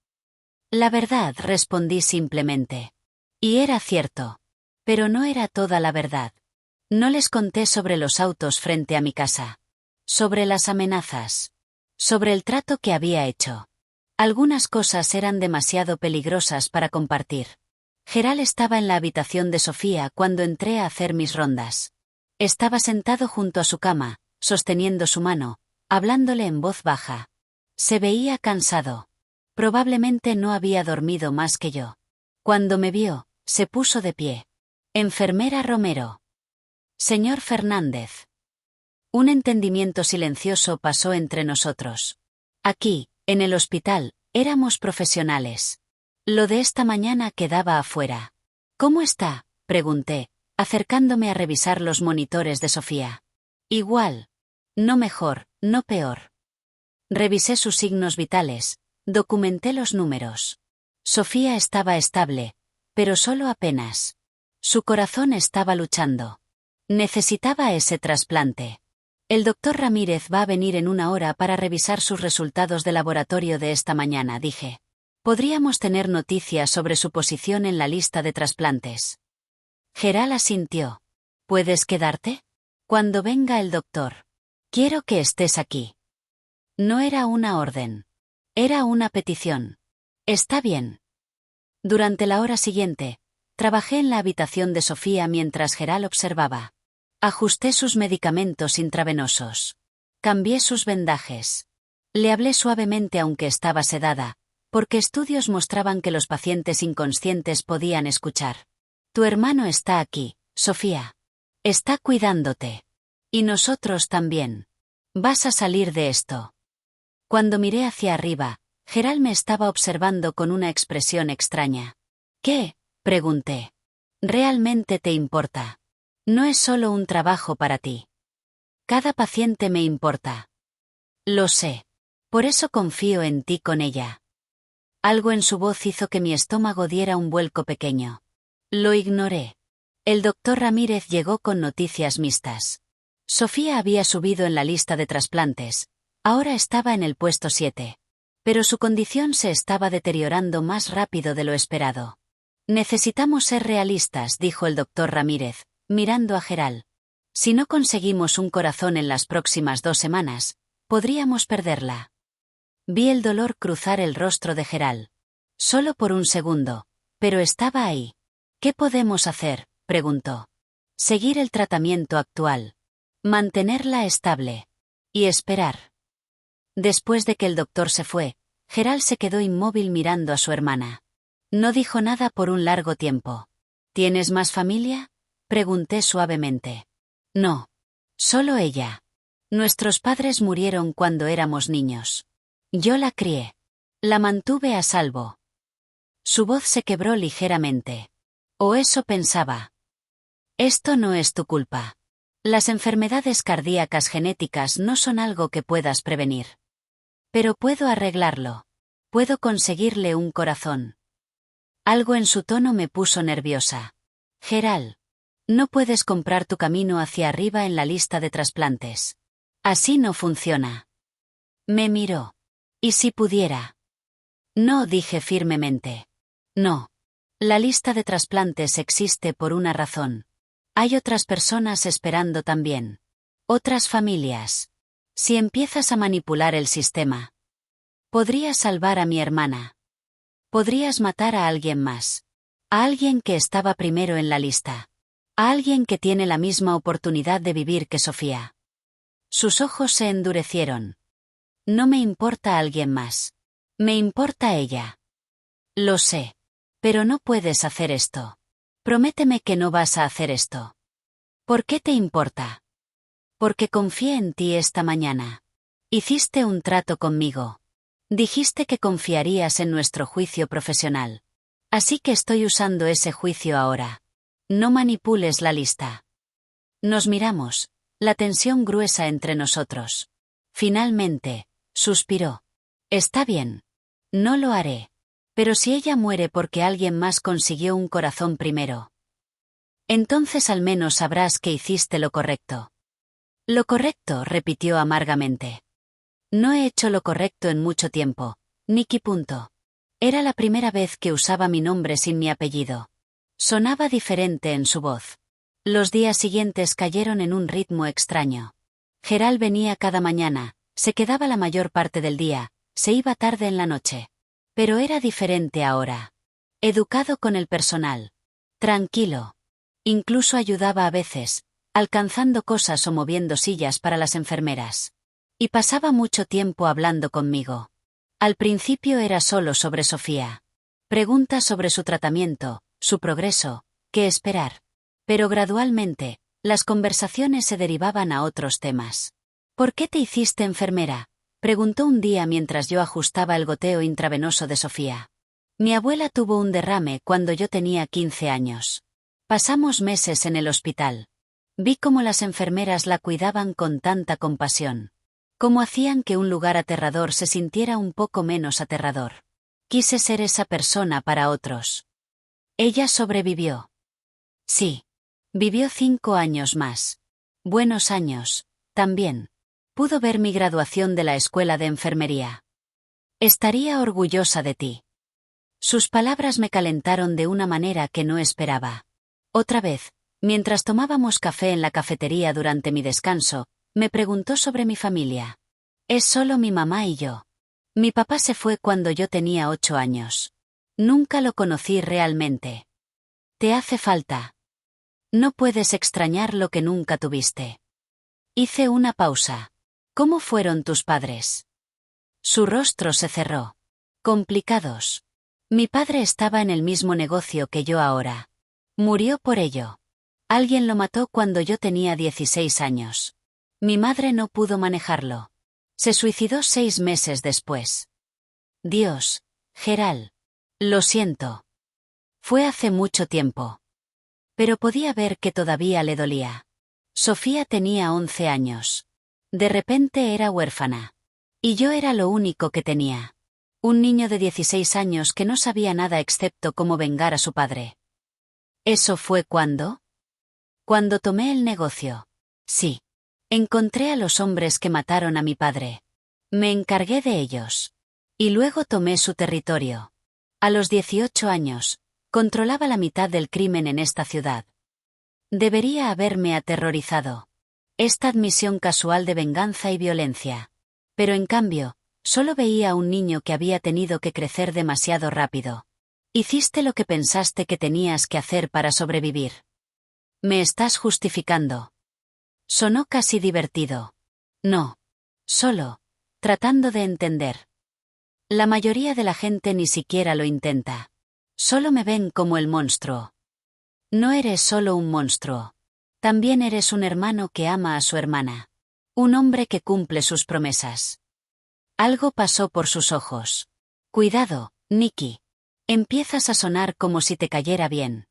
Speaker 1: La verdad, respondí simplemente. Y era cierto. Pero no era toda la verdad. No les conté sobre los autos frente a mi casa. Sobre las amenazas. Sobre el trato que había hecho. Algunas cosas eran demasiado peligrosas para compartir. Gerald estaba en la habitación de Sofía cuando entré a hacer mis rondas. Estaba sentado junto a su cama, sosteniendo su mano, hablándole en voz baja. Se veía cansado. Probablemente no había dormido más que yo. Cuando me vio, se puso de pie. Enfermera Romero. Señor Fernández. Un entendimiento silencioso pasó entre nosotros. Aquí, en el hospital, éramos profesionales. Lo de esta mañana quedaba afuera. ¿Cómo está?, pregunté, acercándome a revisar los monitores de Sofía. Igual. No mejor, no peor. Revisé sus signos vitales, documenté los números. Sofía estaba estable, pero solo apenas. Su corazón estaba luchando. Necesitaba ese trasplante. El doctor Ramírez va a venir en una hora para revisar sus resultados de laboratorio de esta mañana, dije. Podríamos tener noticias sobre su posición en la lista de trasplantes. Gerald asintió. ¿Puedes quedarte? Cuando venga el doctor. Quiero que estés aquí. No era una orden. Era una petición. Está bien. Durante la hora siguiente, trabajé en la habitación de Sofía mientras Gerald observaba. Ajusté sus medicamentos intravenosos. Cambié sus vendajes. Le hablé suavemente aunque estaba sedada, porque estudios mostraban que los pacientes inconscientes podían escuchar. Tu hermano está aquí, Sofía. Está cuidándote. Y nosotros también. Vas a salir de esto. Cuando miré hacia arriba, Gerald me estaba observando con una expresión extraña. ¿Qué?, pregunté. ¿Realmente te importa? No es solo un trabajo para ti. Cada paciente me importa. Lo sé. Por eso confío en ti con ella. Algo en su voz hizo que mi estómago diera un vuelco pequeño. Lo ignoré. El doctor Ramírez llegó con noticias mixtas. Sofía había subido en la lista de trasplantes. Ahora estaba en el puesto 7. Pero su condición se estaba deteriorando más rápido de lo esperado. Necesitamos ser realistas, dijo el doctor Ramírez, mirando a Gerald. Si no conseguimos un corazón en las próximas 2 semanas, podríamos perderla. Vi el dolor cruzar el rostro de Gerald. Solo por un segundo, pero estaba ahí. ¿Qué podemos hacer?, preguntó. Seguir el tratamiento actual. Mantenerla estable. Y esperar. Después de que el doctor se fue, Gerald se quedó inmóvil mirando a su hermana. No dijo nada por un largo tiempo. ¿Tienes más familia?, pregunté suavemente. No. Solo ella. Nuestros padres murieron cuando éramos niños. Yo la crié. La mantuve a salvo. Su voz se quebró ligeramente. O eso pensaba. Esto no es tu culpa. Las enfermedades cardíacas genéticas no son algo que puedas prevenir. Pero puedo arreglarlo. Puedo conseguirle un corazón. Algo en su tono me puso nerviosa. Gerald. No puedes comprar tu camino hacia arriba en la lista de trasplantes. Así no funciona. Me miró. ¿Y si pudiera? No, dije firmemente. No. La lista de trasplantes existe por una razón. Hay otras personas esperando también. Otras familias. Si empiezas a manipular el sistema, podrías salvar a mi hermana. Podrías matar a alguien más. A alguien que estaba primero en la lista. A alguien que tiene la misma oportunidad de vivir que Sofía. Sus ojos se endurecieron. No me importa alguien más. Me importa ella. Lo sé. Pero no puedes hacer esto. Prométeme que no vas a hacer esto. ¿Por qué te importa? Porque confié en ti esta mañana. Hiciste un trato conmigo. Dijiste que confiarías en nuestro juicio profesional. Así que estoy usando ese juicio ahora. No manipules la lista. Nos miramos, la tensión gruesa entre nosotros. Finalmente, suspiró. Está bien. No lo haré. Pero si ella muere porque alguien más consiguió un corazón primero, entonces al menos sabrás que hiciste lo correcto. Lo correcto, repitió amargamente. No he hecho lo correcto en mucho tiempo, Nicky. Era la primera vez que usaba mi nombre sin mi apellido. Sonaba diferente en su voz. Los días siguientes cayeron en un ritmo extraño. Gerald venía cada mañana, se quedaba la mayor parte del día, se iba tarde en la noche. Pero era diferente ahora. Educado con el personal. Tranquilo. Incluso ayudaba a veces, alcanzando cosas o moviendo sillas para las enfermeras. Y pasaba mucho tiempo hablando conmigo. Al principio era solo sobre Sofía. Preguntas sobre su tratamiento, su progreso, qué esperar. Pero gradualmente, las conversaciones se derivaban a otros temas. ¿Por qué te hiciste enfermera?, preguntó un día mientras yo ajustaba el goteo intravenoso de Sofía. Mi abuela tuvo un derrame cuando yo tenía 15 años. Pasamos meses en el hospital. Vi cómo las enfermeras la cuidaban con tanta compasión. Cómo hacían que un lugar aterrador se sintiera un poco menos aterrador. Quise ser esa persona para otros. Ella sobrevivió. Sí. Vivió 5 años más. Buenos años, también. Pudo ver mi graduación de la escuela de enfermería. Estaría orgullosa de ti. Sus palabras me calentaron de una manera que no esperaba. Otra vez, mientras tomábamos café en la cafetería durante mi descanso, me preguntó sobre mi familia. Es solo mi mamá y yo. Mi papá se fue cuando yo tenía 8 años. Nunca lo conocí realmente. Te hace falta. No puedes extrañar lo que nunca tuviste. Hice una pausa. ¿Cómo fueron tus padres? Su rostro se cerró. Complicados. Mi padre estaba en el mismo negocio que yo ahora. Murió por ello. Alguien lo mató cuando yo tenía 16 años. Mi madre no pudo manejarlo. Se suicidó 6 meses después. Dios, Gerald. Lo siento. Fue hace mucho tiempo. Pero podía ver que todavía le dolía. Sofía tenía 11 años. De repente era huérfana. Y yo era lo único que tenía. Un niño de 16 años que no sabía nada excepto cómo vengar a su padre. ¿Eso fue cuándo? Cuando tomé el negocio. Sí. Encontré a los hombres que mataron a mi padre. Me encargué de ellos. Y luego tomé su territorio. A los 18 años, controlaba la mitad del crimen en esta ciudad. Debería haberme aterrorizado. Esta admisión casual de venganza y violencia. Pero en cambio, solo veía a un niño que había tenido que crecer demasiado rápido. Hiciste lo que pensaste que tenías que hacer para sobrevivir. Me estás justificando. Sonó casi divertido. No. Solo, tratando de entender. La mayoría de la gente ni siquiera lo intenta. Solo me ven como el monstruo. No eres solo un monstruo. También eres un hermano que ama a su hermana. Un hombre que cumple sus promesas. Algo pasó por sus ojos. Cuidado, Nicky. Empiezas a sonar como si te cayera bien.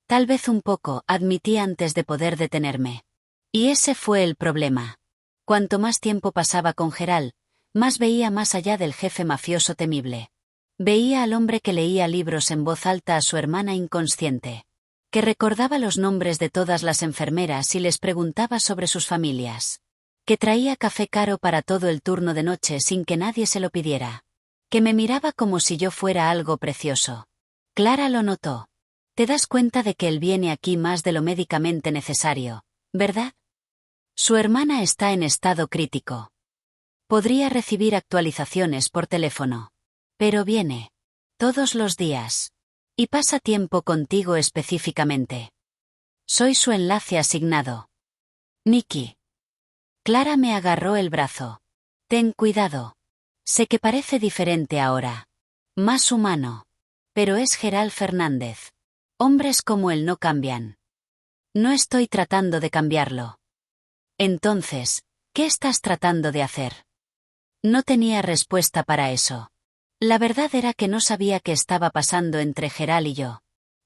Speaker 1: Tal vez un poco, admití antes de poder detenerme. Y ese fue el problema. Cuanto más tiempo pasaba con Gerald, más veía más allá del jefe mafioso temible. Veía al hombre que leía libros en voz alta a su hermana inconsciente. Que recordaba los nombres de todas las enfermeras y les preguntaba sobre sus familias. Que traía café caro para todo el turno de noche sin que nadie se lo pidiera. Que me miraba como si yo fuera algo precioso. Clara lo notó. Te das cuenta de que él viene aquí más de lo médicamente necesario, ¿verdad? Su hermana está en estado crítico. Podría recibir actualizaciones por teléfono. Pero viene. Todos los días. Y pasa tiempo contigo específicamente. Soy su enlace asignado. Nicky. Clara me agarró el brazo. Ten cuidado. Sé que parece diferente ahora. Más humano. Pero es Gerald Fernández. Hombres como él no cambian. No estoy tratando de cambiarlo. Entonces, ¿qué estás tratando de hacer? No tenía respuesta para eso. La verdad era que no sabía qué estaba pasando entre Gerald y yo.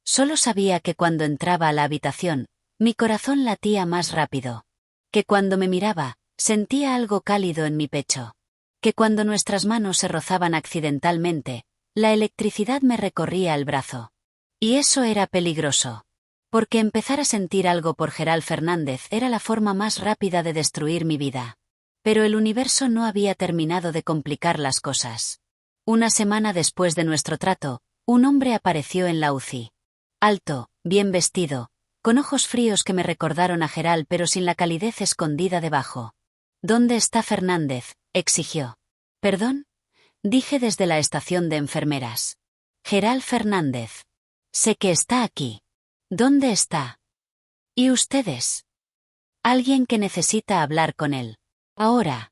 Speaker 1: Solo sabía que cuando entraba a la habitación, mi corazón latía más rápido. Que cuando me miraba, sentía algo cálido en mi pecho. Que cuando nuestras manos se rozaban accidentalmente, la electricidad me recorría el brazo. Y eso era peligroso. Porque empezar a sentir algo por Gerald Fernández era la forma más rápida de destruir mi vida. Pero el universo no había terminado de complicar las cosas. Una semana después de nuestro trato, un hombre apareció en la UCI. Alto, bien vestido, con ojos fríos que me recordaron a Gerald pero sin la calidez escondida debajo. ¿Dónde está Fernández?, exigió. ¿Perdón?, dije desde la estación de enfermeras. Gerald Fernández. Sé que está aquí. ¿Dónde está? ¿Y ustedes? Alguien que necesita hablar con él. Ahora.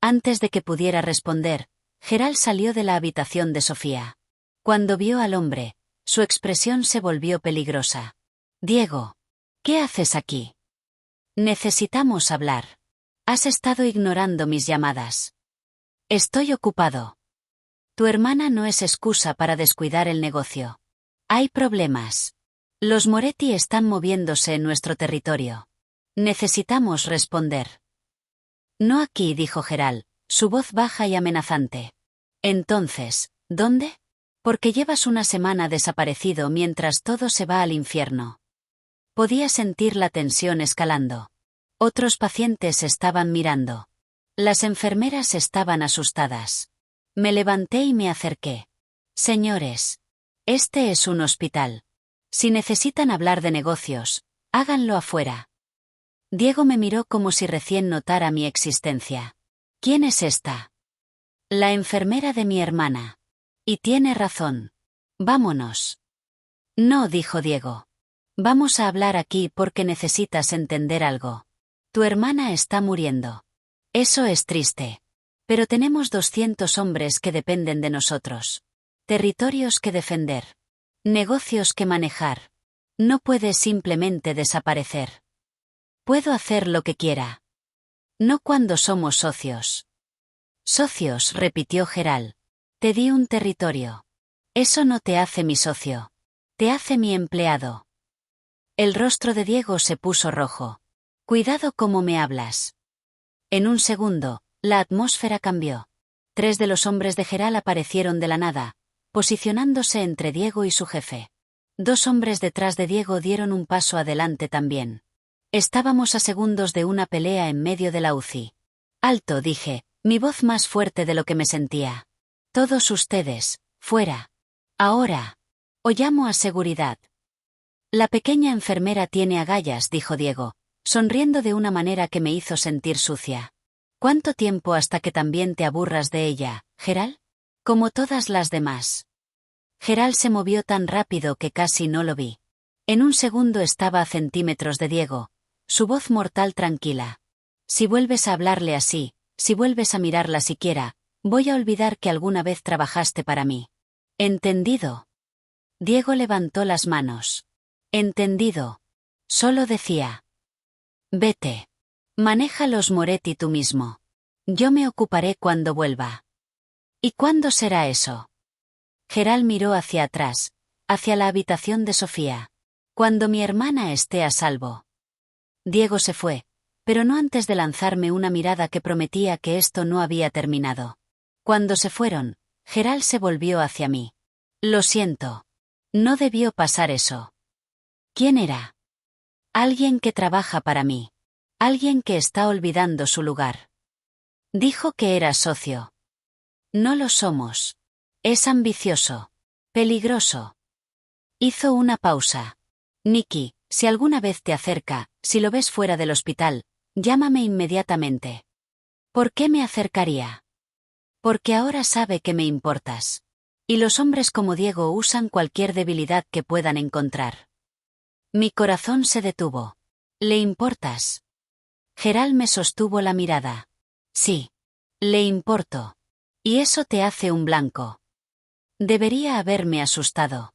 Speaker 1: Antes de que pudiera responder, Gerald salió de la habitación de Sofía. Cuando vio al hombre, su expresión se volvió peligrosa. Diego. ¿Qué haces aquí? Necesitamos hablar. Has estado ignorando mis llamadas. Estoy ocupado. Tu hermana no es excusa para descuidar el negocio. Hay problemas. Los Moretti están moviéndose en nuestro territorio. Necesitamos responder. No aquí, dijo Gerald, su voz baja y amenazante. Entonces, ¿dónde? Porque llevas una semana desaparecido mientras todo se va al infierno. Podía sentir la tensión escalando. Otros pacientes estaban mirando. Las enfermeras estaban asustadas. Me levanté y me acerqué. Señores, este es un hospital. Si necesitan hablar de negocios, háganlo afuera. Diego me miró como si recién notara mi existencia. ¿Quién es esta? La enfermera de mi hermana. Y tiene razón. Vámonos. No, dijo Diego. Vamos a hablar aquí porque necesitas entender algo. Tu hermana está muriendo. Eso es triste. Pero tenemos 200 hombres que dependen de nosotros. Territorios que defender. Negocios que manejar. No puede simplemente desaparecer. Puedo hacer lo que quiera. No cuando somos socios. Socios, repitió Gerald. Te di un territorio. Eso no te hace mi socio. Te hace mi empleado. El rostro de Diego se puso rojo. Cuidado cómo me hablas. En un segundo, la atmósfera cambió. 3 de los hombres de Gerald aparecieron de la nada, posicionándose entre Diego y su jefe. 2 hombres detrás de Diego dieron un paso adelante también. Estábamos a segundos de una pelea en medio de la UCI. Alto, dije, mi voz más fuerte de lo que me sentía. Todos ustedes, fuera. Ahora. O llamo a seguridad. La pequeña enfermera tiene agallas, dijo Diego, sonriendo de una manera que me hizo sentir sucia. ¿Cuánto tiempo hasta que también te aburras de ella, Gerald? Como todas las demás. Gerald se movió tan rápido que casi no lo vi. En un segundo estaba a centímetros de Diego, su voz mortal tranquila. Si vuelves a hablarle así, si vuelves a mirarla siquiera, voy a olvidar que alguna vez trabajaste para mí. ¿Entendido? Diego levantó las manos. Entendido. Solo decía. Vete. Maneja los Moretti tú mismo. Yo me ocuparé cuando vuelva. ¿Y cuándo será eso? Gerald miró hacia atrás, hacia la habitación de Sofía. Cuando mi hermana esté a salvo. Diego se fue, pero no antes de lanzarme una mirada que prometía que esto no había terminado. Cuando se fueron, Gerald se volvió hacia mí. Lo siento. No debió pasar eso. ¿Quién era? Alguien que trabaja para mí. Alguien que está olvidando su lugar. Dijo que era socio. No lo somos. Es ambicioso. Peligroso. Hizo una pausa. Nicky, si alguna vez te acerca, si lo ves fuera del hospital, llámame inmediatamente. ¿Por qué me acercaría? Porque ahora sabe que me importas. Y los hombres como Diego usan cualquier debilidad que puedan encontrar. Mi corazón se detuvo. ¿Le importas? Gerald me sostuvo la mirada. Sí. Le importo. Y eso te hace un blanco. Debería haberme asustado.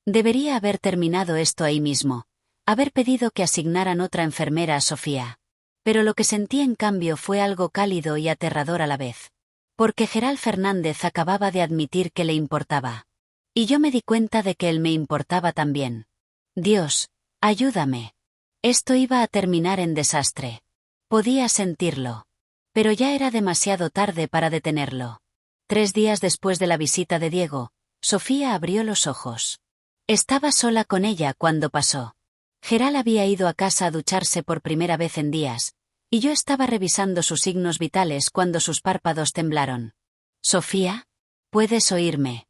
Speaker 1: Debería haber terminado esto ahí mismo. Haber pedido que asignaran otra enfermera a Sofía. Pero lo que sentí en cambio fue algo cálido y aterrador a la vez. Porque Gerald Fernández acababa de admitir que le importaba. Y yo me di cuenta de que él me importaba también. Dios, ayúdame. Esto iba a terminar en desastre. Podía sentirlo. Pero ya era demasiado tarde para detenerlo. 3 días después de la visita de Diego, Sofía abrió los ojos. Estaba sola con ella cuando pasó. Gerald había ido a casa a ducharse por primera vez en días, y yo estaba revisando sus signos vitales cuando sus párpados temblaron. «Sofía, ¿puedes oírme?»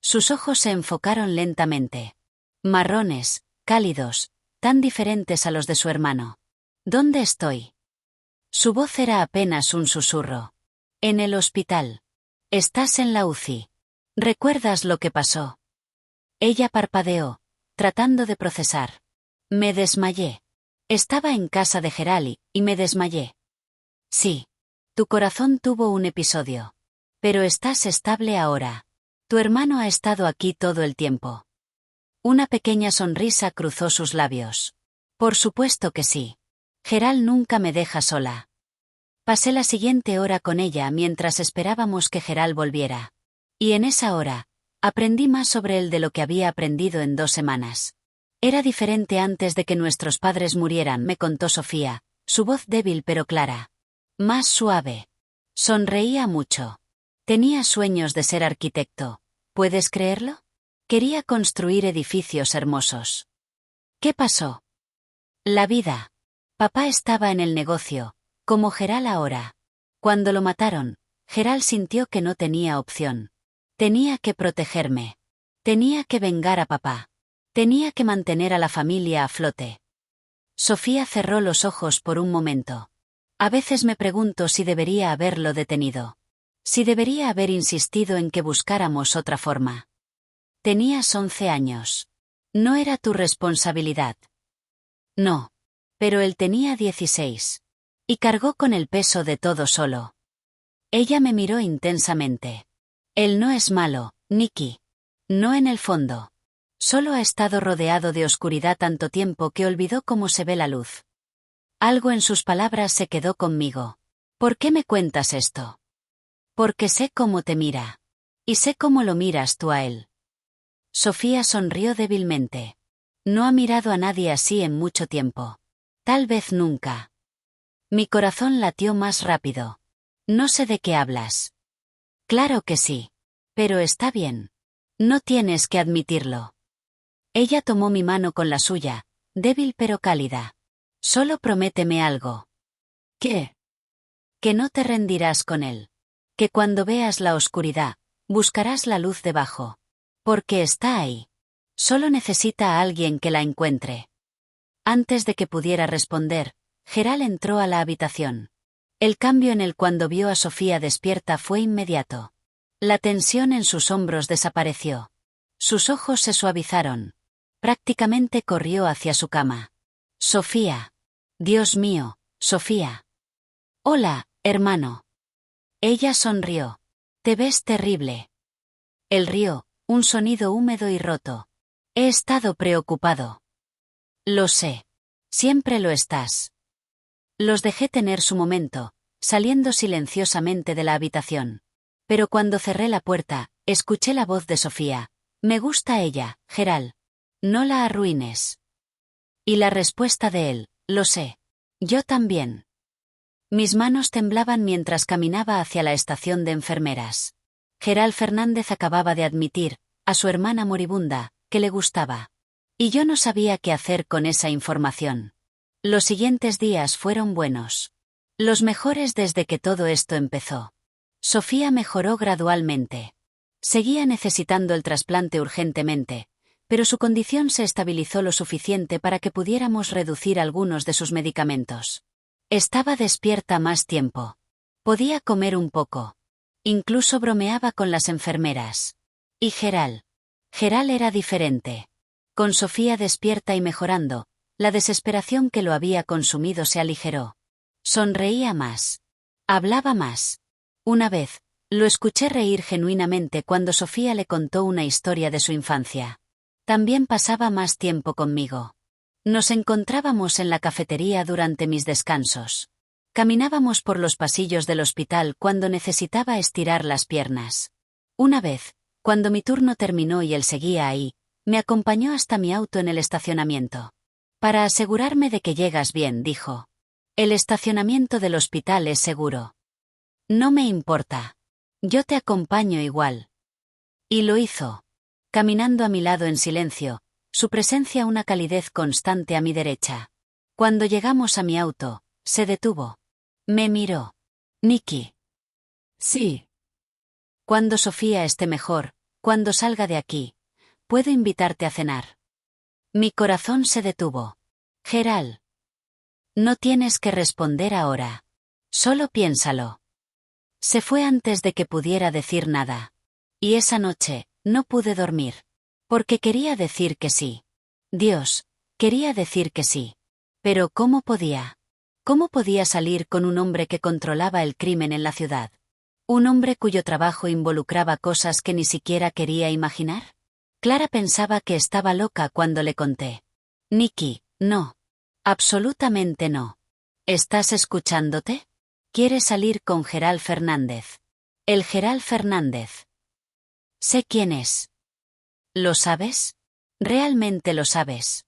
Speaker 1: Sus ojos se enfocaron lentamente. Marrones, cálidos, tan diferentes a los de su hermano. «¿Dónde estoy?» Su voz era apenas un susurro. «En el hospital. Estás en la UCI. ¿Recuerdas lo que pasó?» Ella parpadeó, tratando de procesar. «Me desmayé. Estaba en casa de Gerald y me desmayé». «Sí. Tu corazón tuvo un episodio. Pero estás estable ahora. Tu hermano ha estado aquí todo el tiempo». Una pequeña sonrisa cruzó sus labios. «Por supuesto que sí. Gerald nunca me deja sola». Pasé la siguiente hora con ella mientras esperábamos que Gerald volviera. Y en esa hora, aprendí más sobre él de lo que había aprendido en 2 semanas. Era diferente antes de que nuestros padres murieran, me contó Sofía, su voz débil pero clara. Más suave. Sonreía mucho. Tenía sueños de ser arquitecto. ¿Puedes creerlo? Quería construir edificios hermosos. ¿Qué pasó? La vida. Papá estaba en el negocio, como Gerald ahora. Cuando lo mataron, Gerald sintió que no tenía opción. Tenía que protegerme. Tenía que vengar a papá. Tenía que mantener a la familia a flote. Sofía cerró los ojos por un momento. A veces me pregunto si debería haberlo detenido. Si debería haber insistido en que buscáramos otra forma. Tenías 11 años. No era tu responsabilidad. No. Pero él tenía 16. Y cargó con el peso de todo solo. Ella me miró intensamente. Él no es malo, Nikki. No en el fondo. Solo ha estado rodeado de oscuridad tanto tiempo que olvidó cómo se ve la luz. Algo en sus palabras se quedó conmigo. ¿Por qué me cuentas esto? Porque sé cómo te mira. Y sé cómo lo miras tú a él. Sofía sonrió débilmente. No ha mirado a nadie así en mucho tiempo. Tal vez nunca. Mi corazón latió más rápido. No sé de qué hablas. Claro que sí. Pero está bien. No tienes que admitirlo. Ella tomó mi mano con la suya, débil pero cálida. Solo prométeme algo. ¿Qué? Que no te rendirás con él. Que cuando veas la oscuridad, buscarás la luz debajo. Porque está ahí. Solo necesita a alguien que la encuentre. Antes de que pudiera responder, Gerald entró a la habitación. El cambio en él cuando vio a Sofía despierta fue inmediato. La tensión en sus hombros desapareció. Sus ojos se suavizaron. Prácticamente corrió hacia su cama. Sofía. Dios mío, Sofía. Hola, hermano. Ella sonrió. Te ves terrible. Él rió, un sonido húmedo y roto. He estado preocupado. Lo sé. Siempre lo estás. Los dejé tener su momento, saliendo silenciosamente de la habitación. Pero cuando cerré la puerta, escuché la voz de Sofía. Me gusta ella, Gerald. No la arruines. Y la respuesta de él, lo sé. Yo también. Mis manos temblaban mientras caminaba hacia la estación de enfermeras. Gerald Fernández acababa de admitir, a su hermana moribunda, que le gustaba. Y yo no sabía qué hacer con esa información. Los siguientes días fueron buenos. Los mejores desde que todo esto empezó. Sofía mejoró gradualmente. Seguía necesitando el trasplante urgentemente, pero su condición se estabilizó lo suficiente para que pudiéramos reducir algunos de sus medicamentos. Estaba despierta más tiempo. Podía comer un poco. Incluso bromeaba con las enfermeras. Y Gerald. Gerald era diferente. Con Sofía despierta y mejorando, la desesperación que lo había consumido se aligeró. Sonreía más. Hablaba más. Una vez, lo escuché reír genuinamente cuando Sofía le contó una historia de su infancia. También pasaba más tiempo conmigo. Nos encontrábamos en la cafetería durante mis descansos. Caminábamos por los pasillos del hospital cuando necesitaba estirar las piernas. Una vez, cuando mi turno terminó y él seguía ahí, me acompañó hasta mi auto en el estacionamiento. Para asegurarme de que llegas bien, dijo. El estacionamiento del hospital es seguro. No me importa. Yo te acompaño igual. Y lo hizo. Caminando a mi lado en silencio, su presencia una calidez constante a mi derecha. Cuando llegamos a mi auto, se detuvo. Me miró. Nikki. Sí. Cuando Sofía esté mejor, cuando salga de aquí, puedo invitarte a cenar. Mi corazón se detuvo. Gerald. No tienes que responder ahora. Solo piénsalo. Se fue antes de que pudiera decir nada. Y esa noche, no pude dormir. Porque quería decir que sí. Dios, quería decir que sí. Pero ¿cómo podía? ¿Cómo podía salir con un hombre que controlaba el crimen en la ciudad? ¿Un hombre cuyo trabajo involucraba cosas que ni siquiera quería imaginar? Clara pensaba que estaba loca cuando le conté. Nikki, no. Absolutamente no. ¿Estás escuchándote? Quiere salir con Gerald Fernández. El Gerald Fernández. Sé quién es. ¿Lo sabes? ¿Realmente lo sabes?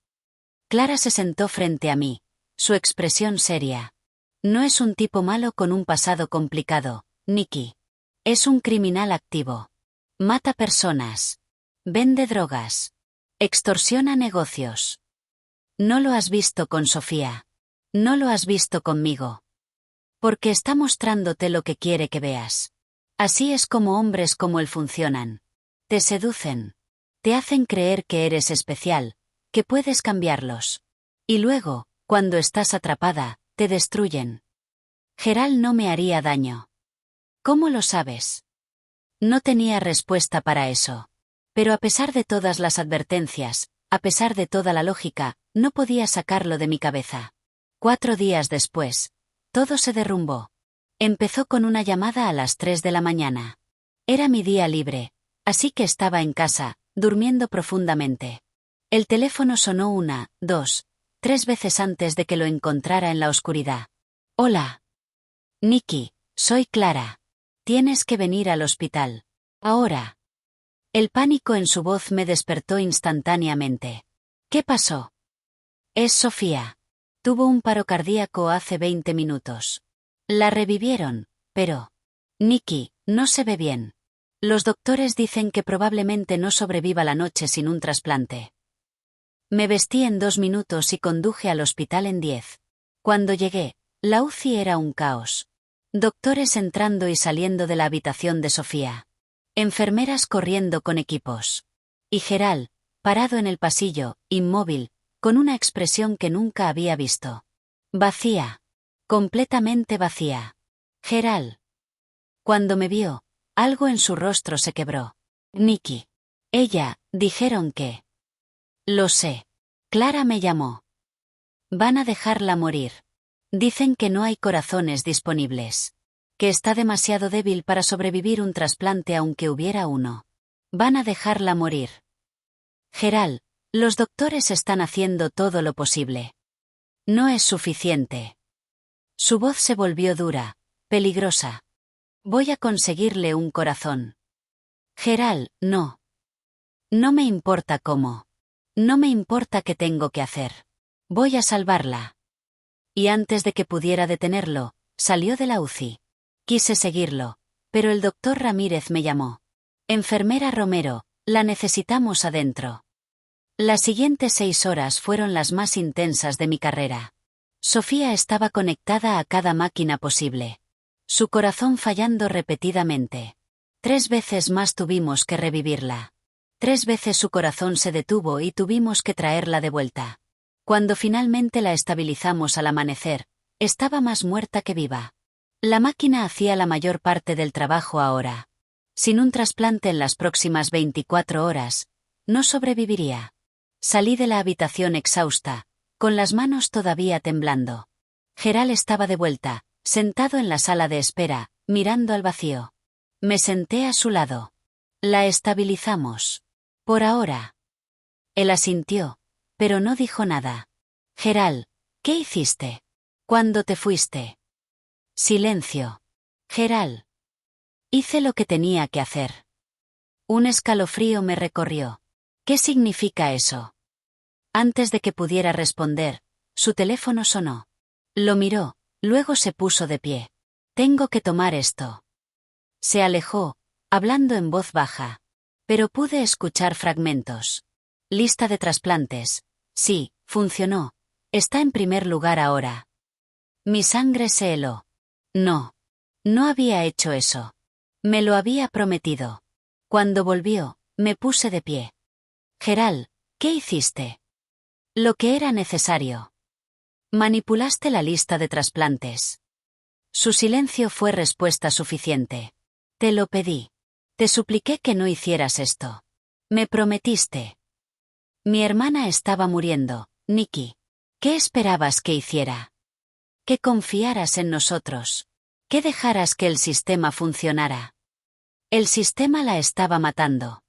Speaker 1: Clara se sentó frente a mí, su expresión seria. No es un tipo malo con un pasado complicado, Nikki. Es un criminal activo. Mata personas. Vende drogas. Extorsiona negocios. No lo has visto con Sofía. No lo has visto conmigo. Porque está mostrándote lo que quiere que veas. Así es como hombres como él funcionan. Te seducen. Te hacen creer que eres especial, que puedes cambiarlos. Y luego, cuando estás atrapada, te destruyen. Gerald no me haría daño. ¿Cómo lo sabes? No tenía respuesta para eso. Pero a pesar de todas las advertencias, a pesar de toda la lógica, no podía sacarlo de mi cabeza. 4 días después, todo se derrumbó. Empezó con una llamada a las 3 de la mañana. Era mi día libre, así que estaba en casa, durmiendo profundamente. El teléfono sonó 1, 2, 3 veces antes de que lo encontrara en la oscuridad. Hola. Nikki, soy Clara. Tienes que venir al hospital. Ahora. El pánico en su voz me despertó instantáneamente. ¿Qué pasó? Es Sofía. Tuvo un paro cardíaco hace 20 minutos. La revivieron, pero... Nikki, no se ve bien. Los doctores dicen que probablemente no sobreviva la noche sin un trasplante. Me vestí en 2 minutos y conduje al hospital en 10. Cuando llegué, la UCI era un caos. Doctores entrando y saliendo de la habitación de Sofía. Enfermeras corriendo con equipos. Y Gerald, parado en el pasillo, inmóvil, con una expresión que nunca había visto. Vacía. Completamente vacía. Gerald. Cuando me vio, algo en su rostro se quebró. Nikki. Ella, dijeron que... Lo sé. Clara me llamó. Van a dejarla morir. Dicen que no hay corazones disponibles. Que está demasiado débil para sobrevivir un trasplante aunque hubiera uno. Van a dejarla morir. Gerald, los doctores están haciendo todo lo posible. No es suficiente. Su voz se volvió dura, peligrosa. Voy a conseguirle un corazón. Gerald, no. No me importa cómo. No me importa qué tengo que hacer. Voy a salvarla. Y antes de que pudiera detenerlo, salió de la UCI. Quise seguirlo, pero el doctor Ramírez me llamó. Enfermera Romero, la necesitamos adentro. Las siguientes 6 horas fueron las más intensas de mi carrera. Sofía estaba conectada a cada máquina posible. Su corazón fallando repetidamente. 3 veces más tuvimos que revivirla. 3 veces su corazón se detuvo y tuvimos que traerla de vuelta. Cuando finalmente la estabilizamos al amanecer, estaba más muerta que viva. La máquina hacía la mayor parte del trabajo ahora. Sin un trasplante en las próximas 24 horas, no sobreviviría. Salí de la habitación exhausta, con las manos todavía temblando. Gerald estaba de vuelta, sentado en la sala de espera, mirando al vacío. Me senté a su lado. La estabilizamos. Por ahora. Él asintió, pero no dijo nada. Geral, ¿qué hiciste? ¿Cuándo te fuiste? Silencio. Geral. Hice lo que tenía que hacer. Un escalofrío me recorrió. ¿Qué significa eso? Antes de que pudiera responder, su teléfono sonó. Lo miró, luego se puso de pie. Tengo que tomar esto. Se alejó, hablando en voz baja. Pero pude escuchar fragmentos. Lista de trasplantes. Sí, funcionó. Está en primer lugar ahora. Mi sangre se heló. No. No había hecho eso. Me lo había prometido. Cuando volvió, me puse de pie. Geral, ¿qué hiciste? Lo que era necesario. Manipulaste la lista de trasplantes. Su silencio fue respuesta suficiente. Te lo pedí. Te supliqué que no hicieras esto. Me prometiste. Mi hermana estaba muriendo, Nikki. ¿Qué esperabas que hiciera? Que confiaras en nosotros. Que dejaras que el sistema funcionara. El sistema la estaba matando.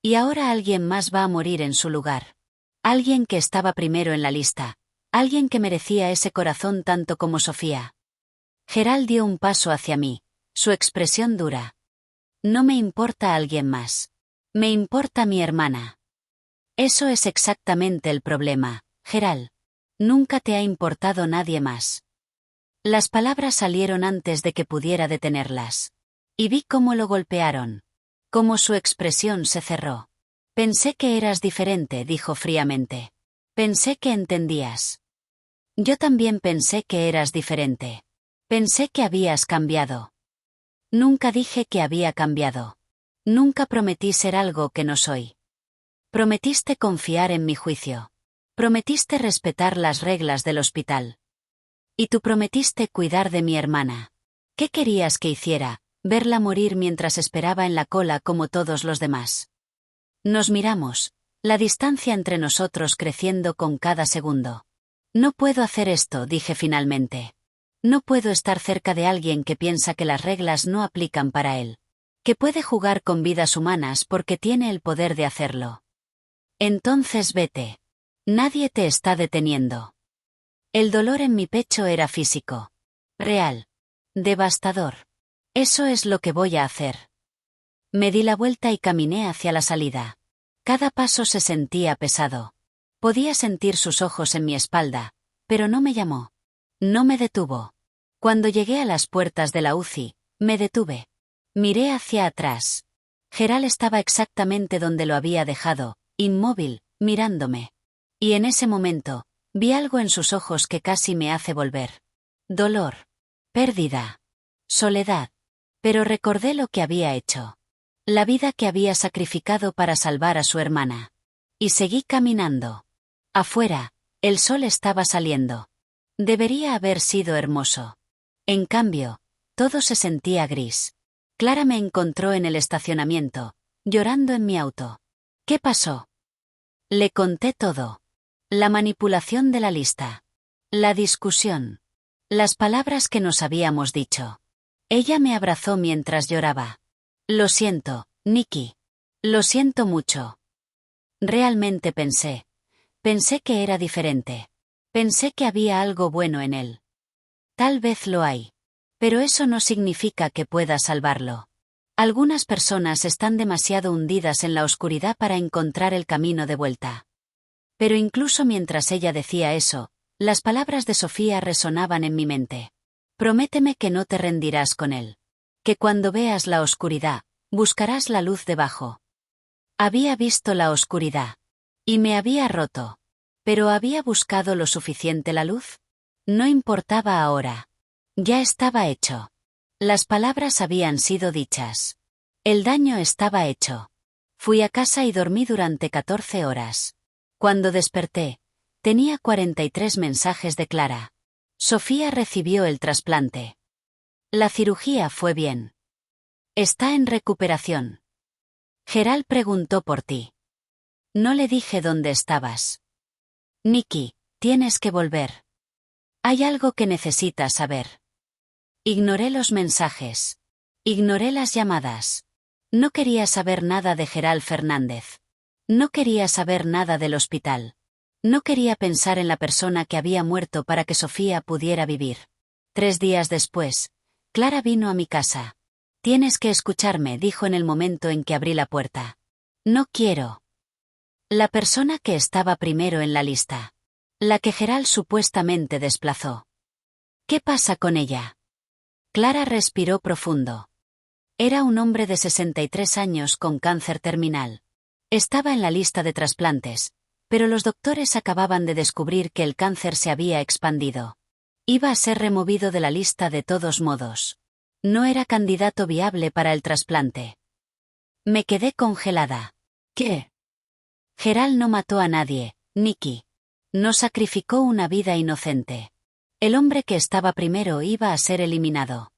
Speaker 1: Y ahora alguien más va a morir en su lugar. Alguien que estaba primero en la lista. Alguien que merecía ese corazón tanto como Sofía. Geral dio un paso hacia mí, su expresión dura. No me importa alguien más. Me importa mi hermana. Eso es exactamente el problema, Geral. Nunca te ha importado nadie más. Las palabras salieron antes de que pudiera detenerlas. Y vi cómo lo golpearon. Cómo su expresión se cerró. Pensé que eras diferente, dijo fríamente. Pensé que entendías. Yo también pensé que eras diferente. Pensé que habías cambiado. Nunca dije que había cambiado. Nunca prometí ser algo que no soy. Prometiste confiar en mi juicio. Prometiste respetar las reglas del hospital. Y tú prometiste cuidar de mi hermana. ¿Qué querías que hiciera? Verla morir mientras esperaba en la cola como todos los demás. Nos miramos, la distancia entre nosotros creciendo con cada segundo. No puedo hacer esto, dije finalmente. No puedo estar cerca de alguien que piensa que las reglas no aplican para él. Que puede jugar con vidas humanas porque tiene el poder de hacerlo. Entonces vete. Nadie te está deteniendo. El dolor en mi pecho era físico. Real. Devastador. Eso es lo que voy a hacer. Me di la vuelta y caminé hacia la salida. Cada paso se sentía pesado. Podía sentir sus ojos en mi espalda, pero no me llamó. No me detuvo. Cuando llegué a las puertas de la UCI, me detuve. Miré hacia atrás. Geral estaba exactamente donde lo había dejado, inmóvil, mirándome. Y en ese momento, vi algo en sus ojos que casi me hace volver. Dolor. Pérdida. Soledad. Pero recordé lo que había hecho. La vida que había sacrificado para salvar a su hermana. Y seguí caminando. Afuera, el sol estaba saliendo. Debería haber sido hermoso. En cambio, todo se sentía gris. Clara me encontró en el estacionamiento, llorando en mi auto. ¿Qué pasó? Le conté todo. La manipulación de la lista. La discusión. Las palabras que nos habíamos dicho. Ella me abrazó mientras lloraba. Lo siento, Nikki. Lo siento mucho. Realmente pensé que era diferente. Pensé que había algo bueno en él. Tal vez lo hay. Pero eso no significa que pueda salvarlo. Algunas personas están demasiado hundidas en la oscuridad para encontrar el camino de vuelta. Pero incluso mientras ella decía eso, las palabras de Sofía resonaban en mi mente. Prométeme que no te rendirás con él. Que cuando veas la oscuridad, buscarás la luz debajo. Había visto la oscuridad. Y me había roto. ¿Pero había buscado lo suficiente la luz? No importaba ahora. Ya estaba hecho. Las palabras habían sido dichas. El daño estaba hecho. Fui a casa y dormí durante 14 horas. Cuando desperté, tenía 43 mensajes de Clara. Sofía recibió el trasplante. La cirugía fue bien. Está en recuperación. Geral preguntó por ti. No le dije dónde estabas. Nikki, tienes que volver. Hay algo que necesitas saber. Ignoré los mensajes. Ignoré las llamadas. No quería saber nada de Geral Fernández. No quería saber nada del hospital. No quería pensar en la persona que había muerto para que Sofía pudiera vivir. 3 días después, Clara vino a mi casa. Tienes que escucharme, dijo en el momento en que abrí la puerta. No quiero. La persona que estaba primero en la lista. La que Gerald supuestamente desplazó. ¿Qué pasa con ella? Clara respiró profundo. Era un hombre de 63 años con cáncer terminal. Estaba en la lista de trasplantes, pero los doctores acababan de descubrir que el cáncer se había expandido. Iba a ser removido de la lista de todos modos. No era candidato viable para el trasplante. Me quedé congelada. ¿Qué? Gerald no mató a nadie, Nicky. No sacrificó una vida inocente. El hombre que estaba primero iba a ser eliminado.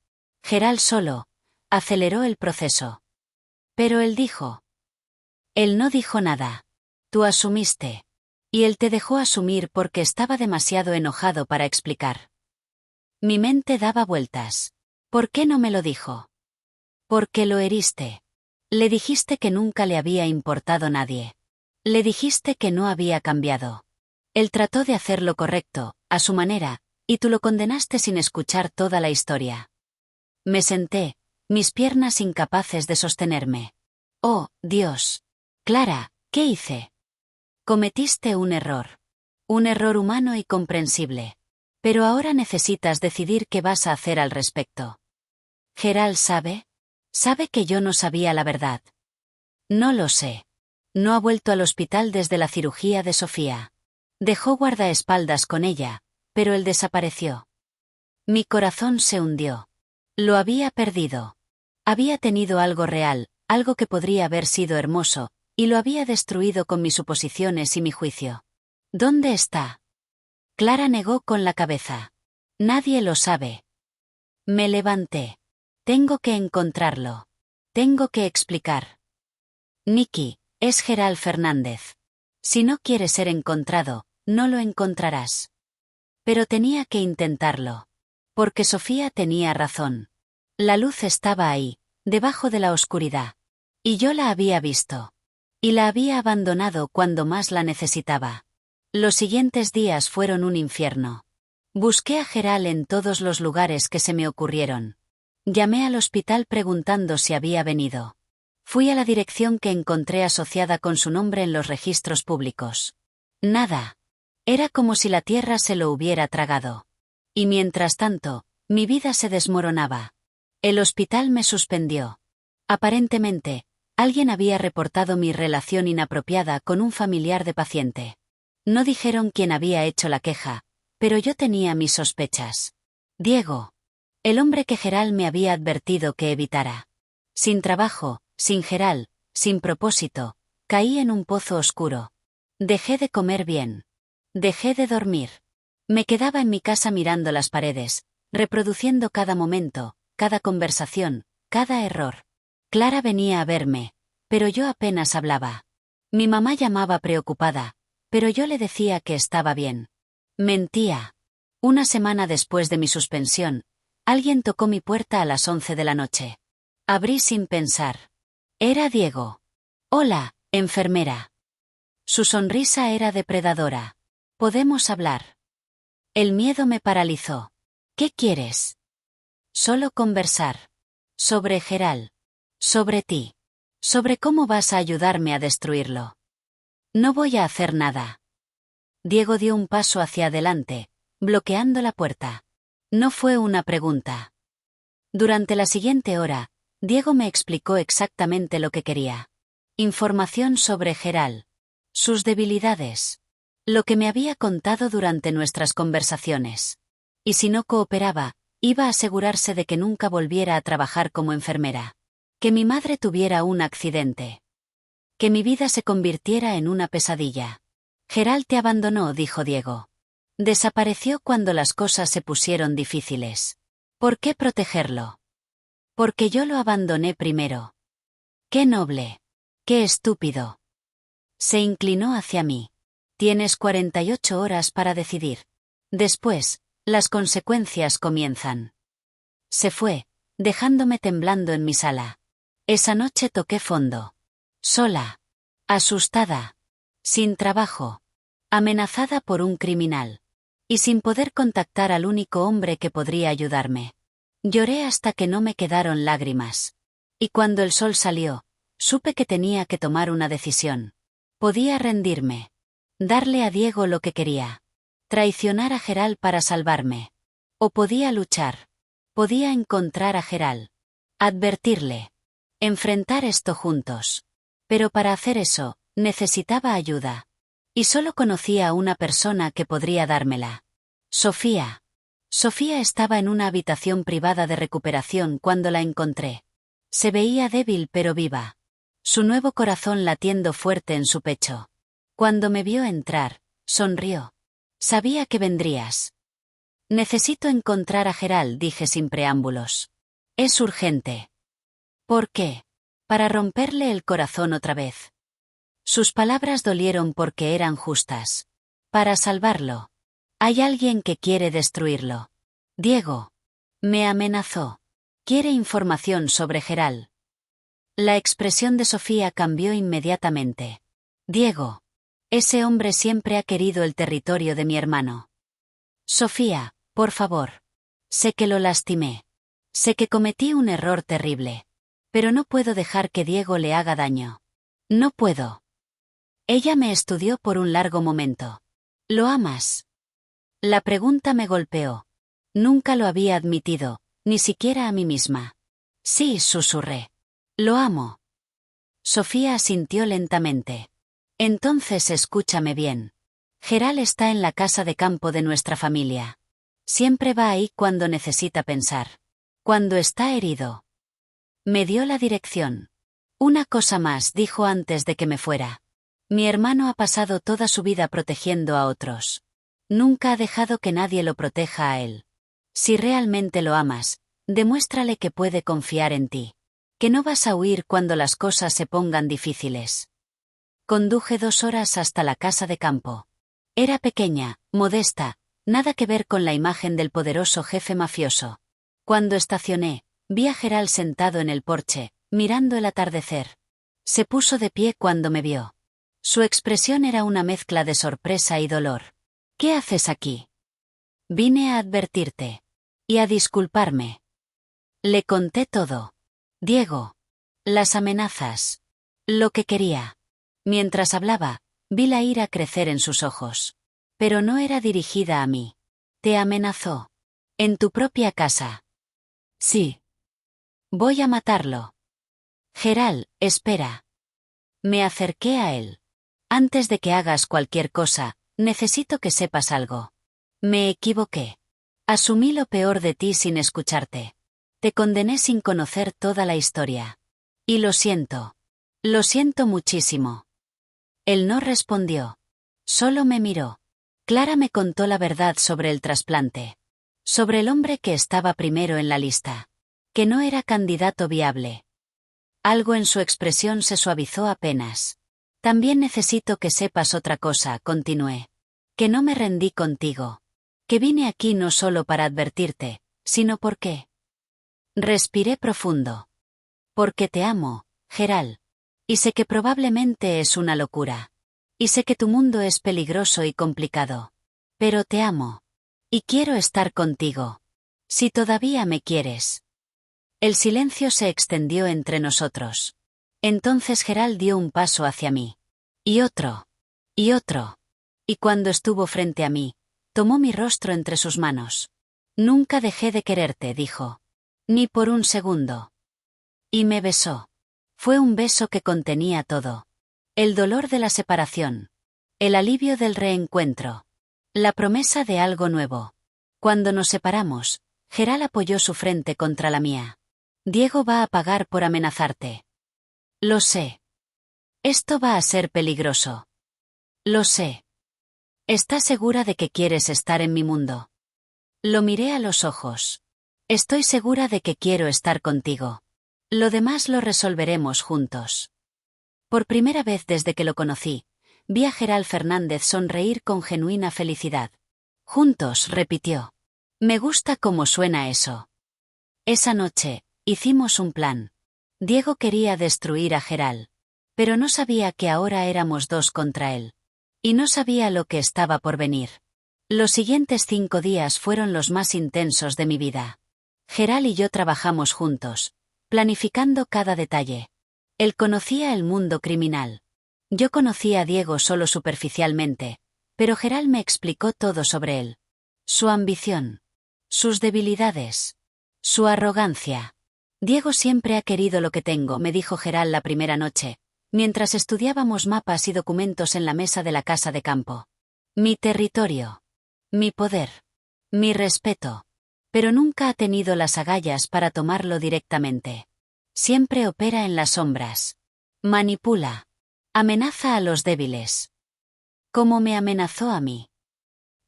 Speaker 1: Gerald solo aceleró el proceso. Pero él dijo. Él no dijo nada. Tú asumiste. Y él te dejó asumir porque estaba demasiado enojado para explicar. Mi mente daba vueltas. ¿Por qué no me lo dijo? Porque lo heriste. Le dijiste que nunca le había importado nadie. Le dijiste que no había cambiado. Él trató de hacer lo correcto, a su manera, y tú lo condenaste sin escuchar toda la historia. Me senté, mis piernas incapaces de sostenerme. Oh, Dios. Clara, ¿qué hice? Cometiste un error. Un error humano y comprensible. Pero ahora necesitas decidir qué vas a hacer al respecto. ¿Gerald sabe? ¿Sabe que yo no sabía la verdad? No lo sé. No ha vuelto al hospital desde la cirugía de Sofía. Dejó guardaespaldas con ella, pero él desapareció. Mi corazón se hundió. Lo había perdido. Había tenido algo real, algo que podría haber sido hermoso, y lo había destruido con mis suposiciones y mi juicio. ¿Dónde está? Clara negó con la cabeza. Nadie lo sabe. Me levanté. Tengo que encontrarlo. Tengo que explicar. Nicky, es Gerald Fernández. Si no quiere ser encontrado, no lo encontrarás. Pero tenía que intentarlo. Porque Sofía tenía razón. La luz estaba ahí, debajo de la oscuridad. Y yo la había visto. Y la había abandonado cuando más la necesitaba. Los siguientes días fueron un infierno. Busqué a Gerald en todos los lugares que se me ocurrieron. Llamé al hospital preguntando si había venido. Fui a la dirección que encontré asociada con su nombre en los registros públicos. Nada. Era como si la tierra se lo hubiera tragado. Y mientras tanto, mi vida se desmoronaba. El hospital me suspendió. Aparentemente, alguien había reportado mi relación inapropiada con un familiar de paciente. No dijeron quién había hecho la queja, pero yo tenía mis sospechas. Diego. El hombre que Gerald me había advertido que evitara. Sin trabajo, sin Gerald, sin propósito, caí en un pozo oscuro. Dejé de comer bien. Dejé de dormir. Me quedaba en mi casa mirando las paredes, reproduciendo cada momento, cada conversación, cada error. Clara venía a verme, pero yo apenas hablaba. Mi mamá llamaba preocupada, pero yo le decía que estaba bien. Mentía. Una semana después de mi suspensión, alguien tocó mi puerta a las 11 de la noche. Abrí sin pensar. Era Diego. Hola, enfermera. Su sonrisa era depredadora. ¿Podemos hablar? El miedo me paralizó. ¿Qué quieres? Solo conversar. Sobre Gerald. Sobre ti. Sobre cómo vas a ayudarme a destruirlo. No voy a hacer nada. Diego dio un paso hacia adelante, bloqueando la puerta. No fue una pregunta. Durante la siguiente hora, Diego me explicó exactamente lo que quería. Información sobre Gerald. Sus debilidades. Lo que me había contado durante nuestras conversaciones. Y si no cooperaba, iba a asegurarse de que nunca volviera a trabajar como enfermera. Que mi madre tuviera un accidente. Que mi vida se convirtiera en una pesadilla. Gerald te abandonó, dijo Diego. Desapareció cuando las cosas se pusieron difíciles. ¿Por qué protegerlo? Porque yo lo abandoné primero. Qué noble. Qué estúpido. Se inclinó hacia mí. Tienes 48 horas para decidir. Después, las consecuencias comienzan. Se fue, dejándome temblando en mi sala. Esa noche toqué fondo. Sola. Asustada. Sin trabajo. amenazada por un criminal. Y sin poder contactar al único hombre que podría ayudarme. Lloré hasta que no me quedaron lágrimas. Y cuando el sol salió, supe que tenía que tomar una decisión. Podía rendirme. Darle a Diego lo que quería. Traicionar a Gerald para salvarme. O podía luchar. Podía encontrar a Gerald. Advertirle. Enfrentar esto juntos. Pero para hacer eso, necesitaba ayuda. Y solo conocía a una persona que podría dármela. Sofía. Sofía estaba en una habitación privada de recuperación cuando la encontré. Se veía débil pero viva. Su nuevo corazón latiendo fuerte en su pecho. Cuando me vio entrar, sonrió. Sabía que vendrías. Necesito encontrar a Gerald, dije sin preámbulos. Es urgente. ¿Por qué? Para romperle el corazón otra vez. Sus palabras dolieron porque eran justas. Para salvarlo. Hay alguien que quiere destruirlo. Diego. Me amenazó. Quiere información sobre Gerald. La expresión de Sofía cambió inmediatamente. Diego. Ese hombre siempre ha querido el territorio de mi hermano. Sofía, por favor. Sé que lo lastimé. Sé que cometí un error terrible. Pero no puedo dejar que Diego le haga daño. No puedo. Ella me estudió por un largo momento. ¿Lo amas? La pregunta me golpeó. Nunca lo había admitido, ni siquiera a mí misma. Sí, susurré. Lo amo. Sofía asintió lentamente. Entonces escúchame bien. Gerald está en la casa de campo de nuestra familia. Siempre va ahí cuando necesita pensar. Cuando está herido. Me dio la dirección. Una cosa más, dijo antes de que me fuera. Mi hermano ha pasado toda su vida protegiendo a otros. Nunca ha dejado que nadie lo proteja a él. Si realmente lo amas, demuéstrale que puede confiar en ti. Que no vas a huir cuando las cosas se pongan difíciles. Conduje 2 horas hasta la casa de campo. Era pequeña, modesta, nada que ver con la imagen del poderoso jefe mafioso. Cuando estacioné, vi a Gerald sentado en el porche, mirando el atardecer. Se puso de pie cuando me vio. Su expresión era una mezcla de sorpresa y dolor. ¿Qué haces aquí? Vine a advertirte. Y a disculparme. Le conté todo. Diego. Las amenazas. Lo que quería. Mientras hablaba, vi la ira crecer en sus ojos. Pero no era dirigida a mí. Te amenazó. En tu propia casa. Sí. Voy a matarlo. Gerald, espera. Me acerqué a él. Antes de que hagas cualquier cosa, necesito que sepas algo. Me equivoqué. Asumí lo peor de ti sin escucharte. Te condené sin conocer toda la historia. Y lo siento. Lo siento muchísimo. Él no respondió. Solo me miró. Clara me contó la verdad sobre el trasplante. Sobre el hombre que estaba primero en la lista. Que no era candidato viable. Algo en su expresión se suavizó apenas. También necesito que sepas otra cosa, continué. Que no me rendí contigo. Que vine aquí no solo para advertirte, sino porque... Respiré profundo. Porque te amo, Gerald. Y sé que probablemente es una locura. Y sé que tu mundo es peligroso y complicado. Pero te amo. Y quiero estar contigo. Si todavía me quieres. El silencio se extendió entre nosotros. Entonces Gerald dio un paso hacia mí. Y otro. Y otro. Y cuando estuvo frente a mí, tomó mi rostro entre sus manos. Nunca dejé de quererte, dijo. Ni por un segundo. Y me besó. Fue un beso que contenía todo. El dolor de la separación. El alivio del reencuentro. La promesa de algo nuevo. Cuando nos separamos, Gerald apoyó su frente contra la mía. Diego va a pagar por amenazarte. Lo sé. Esto va a ser peligroso. Lo sé. ¿Estás segura de que quieres estar en mi mundo? Lo miré a los ojos. Estoy segura de que quiero estar contigo. Lo demás lo resolveremos juntos. Por primera vez desde que lo conocí, vi a Gerald Fernández sonreír con genuina felicidad. Juntos, repitió. Me gusta cómo suena eso. Esa noche, hicimos un plan. Diego quería destruir a Gerald. Pero no sabía que ahora éramos 2 contra él. Y no sabía lo que estaba por venir. Los siguientes 5 días fueron los más intensos de mi vida. Gerald y yo trabajamos juntos, planificando cada detalle. Él conocía el mundo criminal. Yo conocía a Diego solo superficialmente, pero Gerald me explicó todo sobre él. Su ambición. Sus debilidades. Su arrogancia. Diego siempre ha querido lo que tengo, me dijo Gerald la primera noche, mientras estudiábamos mapas y documentos en la mesa de la casa de campo. Mi territorio. Mi poder. Mi respeto. Pero nunca ha tenido las agallas para tomarlo directamente. Siempre opera en las sombras. Manipula. Amenaza a los débiles. Como me amenazó a mí.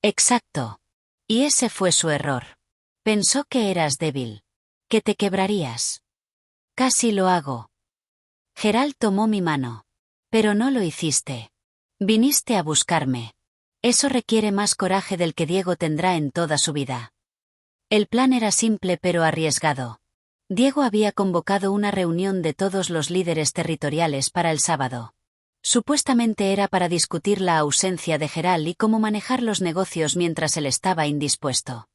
Speaker 1: Exacto. Y ese fue su error. Pensó que eras débil. Que te quebrarías. Casi lo hago. Gerald tomó mi mano. Pero no lo hiciste. Viniste a buscarme. Eso requiere más coraje del que Diego tendrá en toda su vida. El plan era simple pero arriesgado. Diego había convocado una reunión de todos los líderes territoriales para el sábado. Supuestamente era para discutir la ausencia de Gerald y cómo manejar los negocios mientras él estaba indispuesto.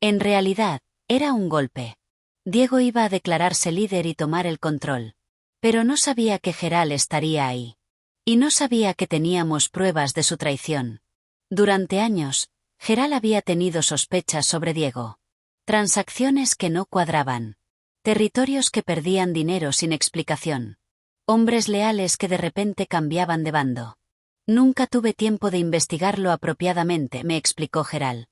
Speaker 1: En realidad, era un golpe. Diego iba a declararse líder y tomar el control. Pero no sabía que Gerald estaría ahí. Y no sabía que teníamos pruebas de su traición. Durante años, Gerald había tenido sospechas sobre Diego. Transacciones que no cuadraban. Territorios que perdían dinero sin explicación. Hombres leales que de repente cambiaban de bando. Nunca tuve tiempo de investigarlo apropiadamente, me explicó Gerald.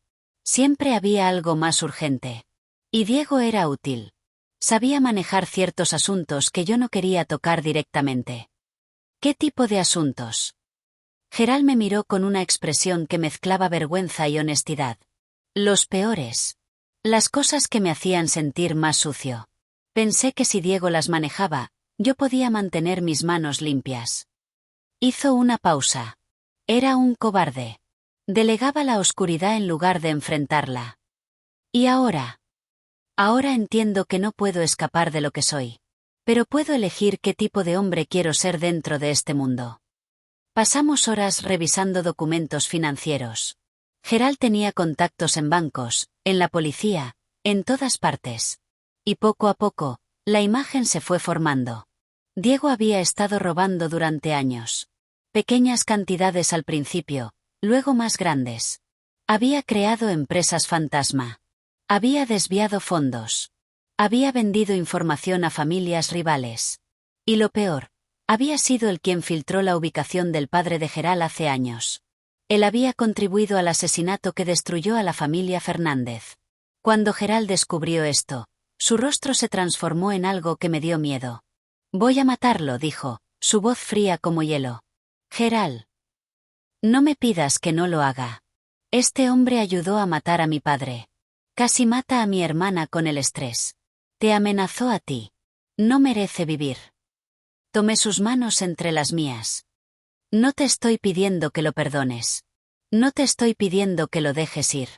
Speaker 1: Siempre había algo más urgente. Y Diego era útil. Sabía manejar ciertos asuntos que yo no quería tocar directamente. ¿Qué tipo de asuntos? Gerald me miró con una expresión que mezclaba vergüenza y honestidad. Los peores. Las cosas que me hacían sentir más sucio. Pensé que si Diego las manejaba, yo podía mantener mis manos limpias. Hizo una pausa. Era un cobarde. Delegaba la oscuridad en lugar de enfrentarla. ¿Y ahora? Ahora entiendo que no puedo escapar de lo que soy. Pero puedo elegir qué tipo de hombre quiero ser dentro de este mundo. Pasamos horas revisando documentos financieros. Gerald tenía contactos en bancos, en la policía, en todas partes. Y poco a poco, la imagen se fue formando. Diego había estado robando durante años. Pequeñas cantidades al principio, luego más grandes. Había creado empresas fantasma. Había desviado fondos. Había vendido información a familias rivales. Y lo peor, había sido el quien filtró la ubicación del padre de Gerald hace años. Él había contribuido al asesinato que destruyó a la familia Fernández. Cuando Gerald descubrió esto, su rostro se transformó en algo que me dio miedo. Voy a matarlo, dijo, su voz fría como hielo. Gerald. No me pidas que no lo haga. Este hombre ayudó a matar a mi padre. Casi mata a mi hermana con el estrés. Te amenazó a ti. No merece vivir. Tomé sus manos entre las mías. No te estoy pidiendo que lo perdones. No te estoy pidiendo que lo dejes ir.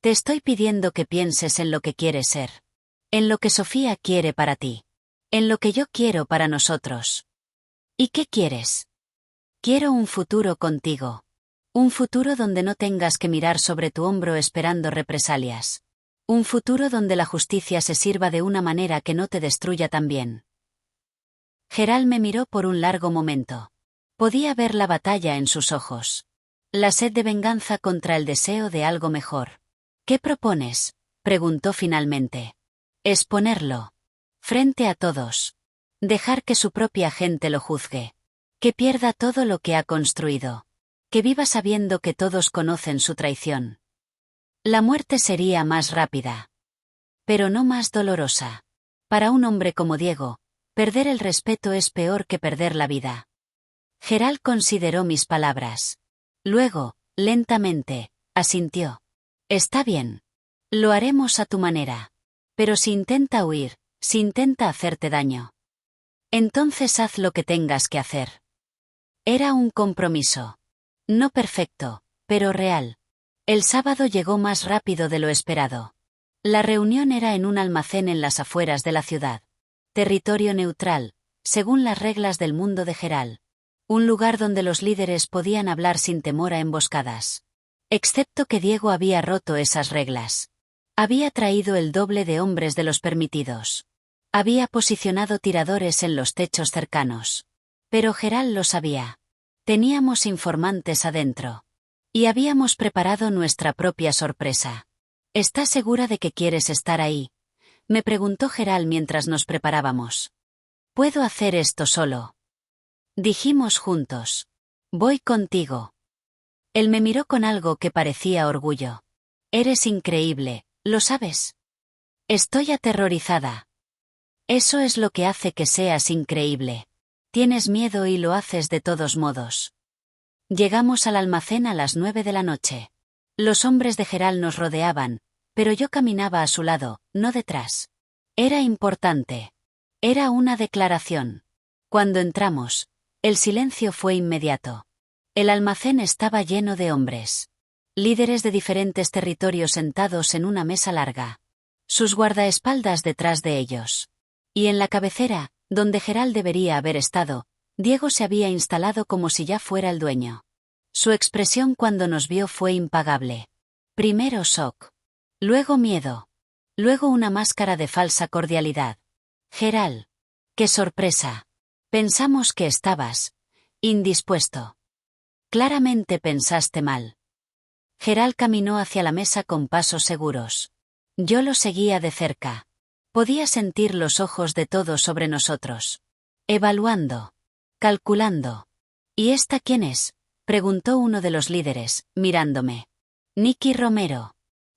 Speaker 1: Te estoy pidiendo que pienses en lo que quieres ser. En lo que Sofía quiere para ti. En lo que yo quiero para nosotros. ¿Y qué quieres? Quiero un futuro contigo. Un futuro donde no tengas que mirar sobre tu hombro esperando represalias. Un futuro donde la justicia se sirva de una manera que no te destruya también. Gerald me miró por un largo momento. Podía ver la batalla en sus ojos. La sed de venganza contra el deseo de algo mejor. ¿Qué propones? Preguntó finalmente. Exponerlo. Frente a todos. Dejar que su propia gente lo juzgue. Que pierda todo lo que ha construido. Que viva sabiendo que todos conocen su traición. La muerte sería más rápida. Pero no más dolorosa. Para un hombre como Diego, perder el respeto es peor que perder la vida. Gerald consideró mis palabras. Luego, lentamente, asintió. Está bien. Lo haremos a tu manera. Pero si intenta huir, si intenta hacerte daño. Entonces haz lo que tengas que hacer. Era un compromiso. No perfecto, pero real. El sábado llegó más rápido de lo esperado. La reunión era en un almacén en las afueras de la ciudad. Territorio neutral, según las reglas del mundo de Gerald. Un lugar donde los líderes podían hablar sin temor a emboscadas. Excepto que Diego había roto esas reglas. Había traído el doble de hombres de los permitidos. Había posicionado tiradores en los techos cercanos. Pero Gerald lo sabía. Teníamos informantes adentro. Y habíamos preparado nuestra propia sorpresa. ¿Estás segura de que quieres estar ahí?, me preguntó Gerald mientras nos preparábamos. Puedo hacer esto solo. Dijimos juntos. Voy contigo. Él me miró con algo que parecía orgullo. Eres increíble, ¿lo sabes? Estoy aterrorizada. Eso es lo que hace que seas increíble. Tienes miedo y lo haces de todos modos. Llegamos al almacén a las 9 de la noche. Los hombres de Gerald nos rodeaban, pero yo caminaba a su lado, no detrás. Era importante. Era una declaración. Cuando entramos, el silencio fue inmediato. El almacén estaba lleno de hombres. Líderes de diferentes territorios sentados en una mesa larga. Sus guardaespaldas detrás de ellos. Y en la cabecera, donde Gerald debería haber estado, Diego se había instalado como si ya fuera el dueño. Su expresión cuando nos vio fue impagable. Primero shock. Luego miedo. Luego una máscara de falsa cordialidad. Gerald. ¡Qué sorpresa! Pensamos que estabas indispuesto. Claramente pensaste mal. Gerald caminó hacia la mesa con pasos seguros. Yo lo seguía de cerca. Podía sentir los ojos de todos sobre nosotros. Evaluando. Calculando. ¿Y esta quién es?, preguntó uno de los líderes, mirándome. Nicky Romero.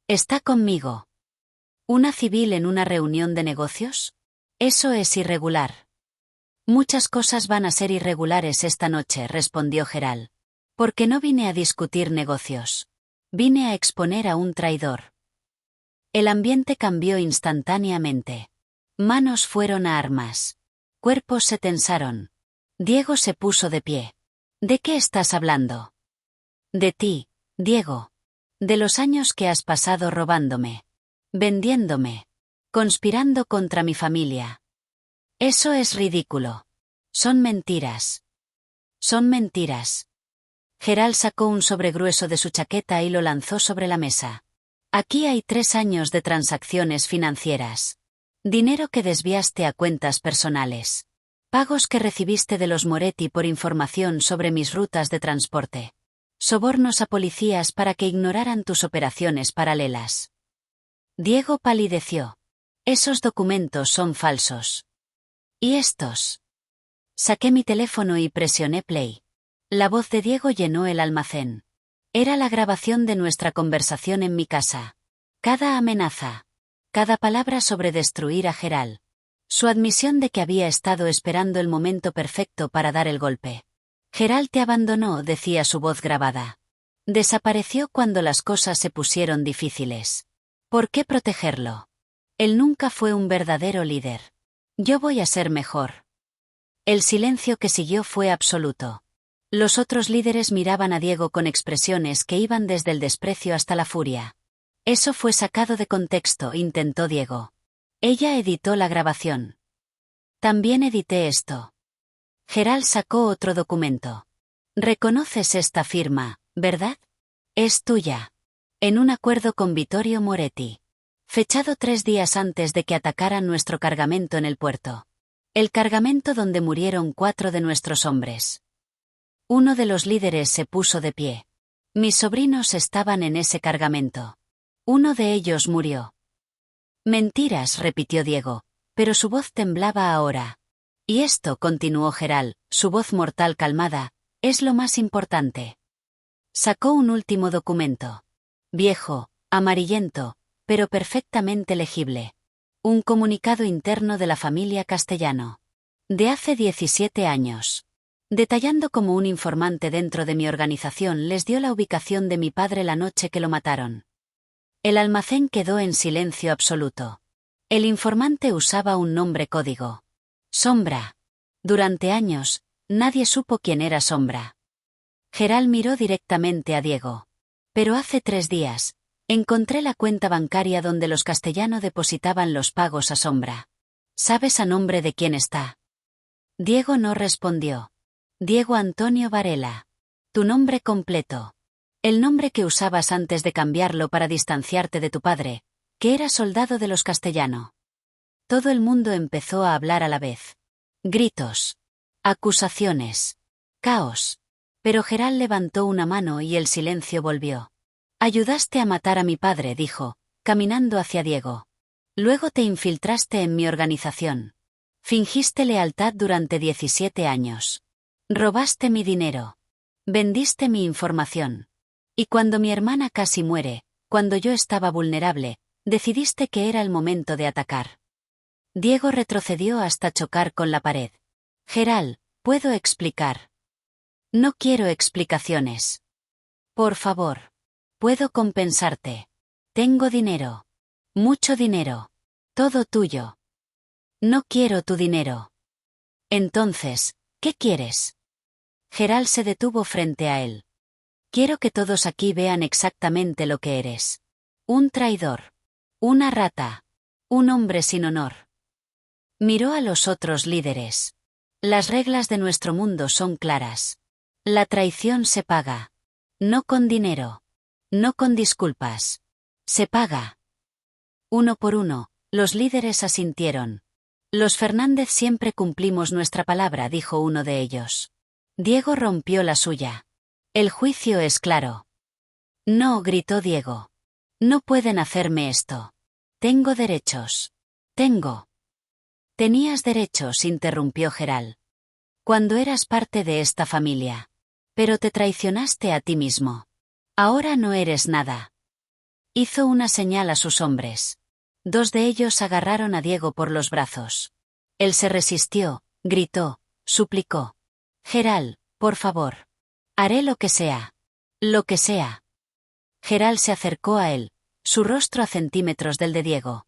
Speaker 1: Está conmigo. ¿Una civil en una reunión de negocios? Eso es irregular. Muchas cosas van a ser irregulares esta noche, respondió Gerald. Porque no vine a discutir negocios. Vine a exponer a un traidor. El ambiente cambió instantáneamente. Manos fueron a armas. Cuerpos se tensaron. Diego se puso de pie. ¿De qué estás hablando? De ti, Diego. De los años que has pasado robándome. Vendiéndome. Conspirando contra mi familia. Eso es ridículo. Son mentiras. Son mentiras. Gerald sacó un sobregrueso de su chaqueta y lo lanzó sobre la mesa. Aquí hay 3 años de transacciones financieras. Dinero que desviaste a cuentas personales. Pagos que recibiste de los Moretti por información sobre mis rutas de transporte. Sobornos a policías para que ignoraran tus operaciones paralelas. Diego palideció. Esos documentos son falsos. ¿Y estos? Saqué mi teléfono y presioné play. La voz de Diego llenó el almacén. Era la grabación de nuestra conversación en mi casa. Cada amenaza. Cada palabra sobre destruir a Gerald. Su admisión de que había estado esperando el momento perfecto para dar el golpe. Gerald te abandonó, decía su voz grabada. Desapareció cuando las cosas se pusieron difíciles. ¿Por qué protegerlo? Él nunca fue un verdadero líder. Yo voy a ser mejor. El silencio que siguió fue absoluto. Los otros líderes miraban a Diego con expresiones que iban desde el desprecio hasta la furia. Eso fue sacado de contexto, intentó Diego. Ella editó la grabación. También edité esto. Gerald sacó otro documento. Reconoces esta firma, ¿verdad? Es tuya. En un acuerdo con Vittorio Moretti. Fechado 3 días antes de que atacaran nuestro cargamento en el puerto. El cargamento donde murieron 4 de nuestros hombres. Uno de los líderes se puso de pie. Mis sobrinos estaban en ese cargamento. Uno de ellos murió. Mentiras, repitió Diego, pero su voz temblaba ahora. Y esto, continuó Gerald, su voz mortal calmada, es lo más importante. Sacó un último documento. Viejo, amarillento, pero perfectamente legible. Un comunicado interno de la familia Castellano. De hace 17 años. Detallando cómo un informante dentro de mi organización les dio la ubicación de mi padre la noche que lo mataron. El almacén quedó en silencio absoluto. El informante usaba un nombre código. Sombra. Durante años, nadie supo quién era Sombra. Gerald miró directamente a Diego. Pero hace 3 días, encontré la cuenta bancaria donde los Castellano depositaban los pagos a Sombra. ¿Sabes a nombre de quién está? Diego no respondió. Diego Antonio Varela. Tu nombre completo. El nombre que usabas antes de cambiarlo para distanciarte de tu padre, que era soldado de los Castellano. Todo el mundo empezó a hablar a la vez. Gritos. Acusaciones. Caos. Pero Geral levantó una mano y el silencio volvió. Ayudaste a matar a mi padre, dijo, caminando hacia Diego. Luego te infiltraste en mi organización. Fingiste lealtad durante 17 años. Robaste mi dinero. Vendiste mi información. Y cuando mi hermana casi muere, cuando yo estaba vulnerable, decidiste que era el momento de atacar. Diego retrocedió hasta chocar con la pared. Geral, ¿puedo explicar? No quiero explicaciones. Por favor. Puedo compensarte. Tengo dinero. Mucho dinero. Todo tuyo. No quiero tu dinero. Entonces, ¿qué quieres? Geral se detuvo frente a él. Quiero que todos aquí vean exactamente lo que eres. Un traidor. Una rata. Un hombre sin honor. Miró a los otros líderes. Las reglas de nuestro mundo son claras. La traición se paga. No con dinero. No con disculpas. Se paga. Uno por uno, los líderes asintieron. Los Fernández siempre cumplimos nuestra palabra, dijo uno de ellos. Diego rompió la suya. El juicio es claro. No, gritó Diego. No pueden hacerme esto. Tengo derechos. Tengo. Tenías derechos, interrumpió Geral. Cuando eras parte de esta familia. Pero te traicionaste a ti mismo. Ahora no eres nada. Hizo una señal a sus hombres. 2 de ellos agarraron a Diego por los brazos. Él se resistió, gritó, suplicó. Geral, por favor. Haré lo que sea. Lo que sea. Geral se acercó a él, su rostro a centímetros del de Diego.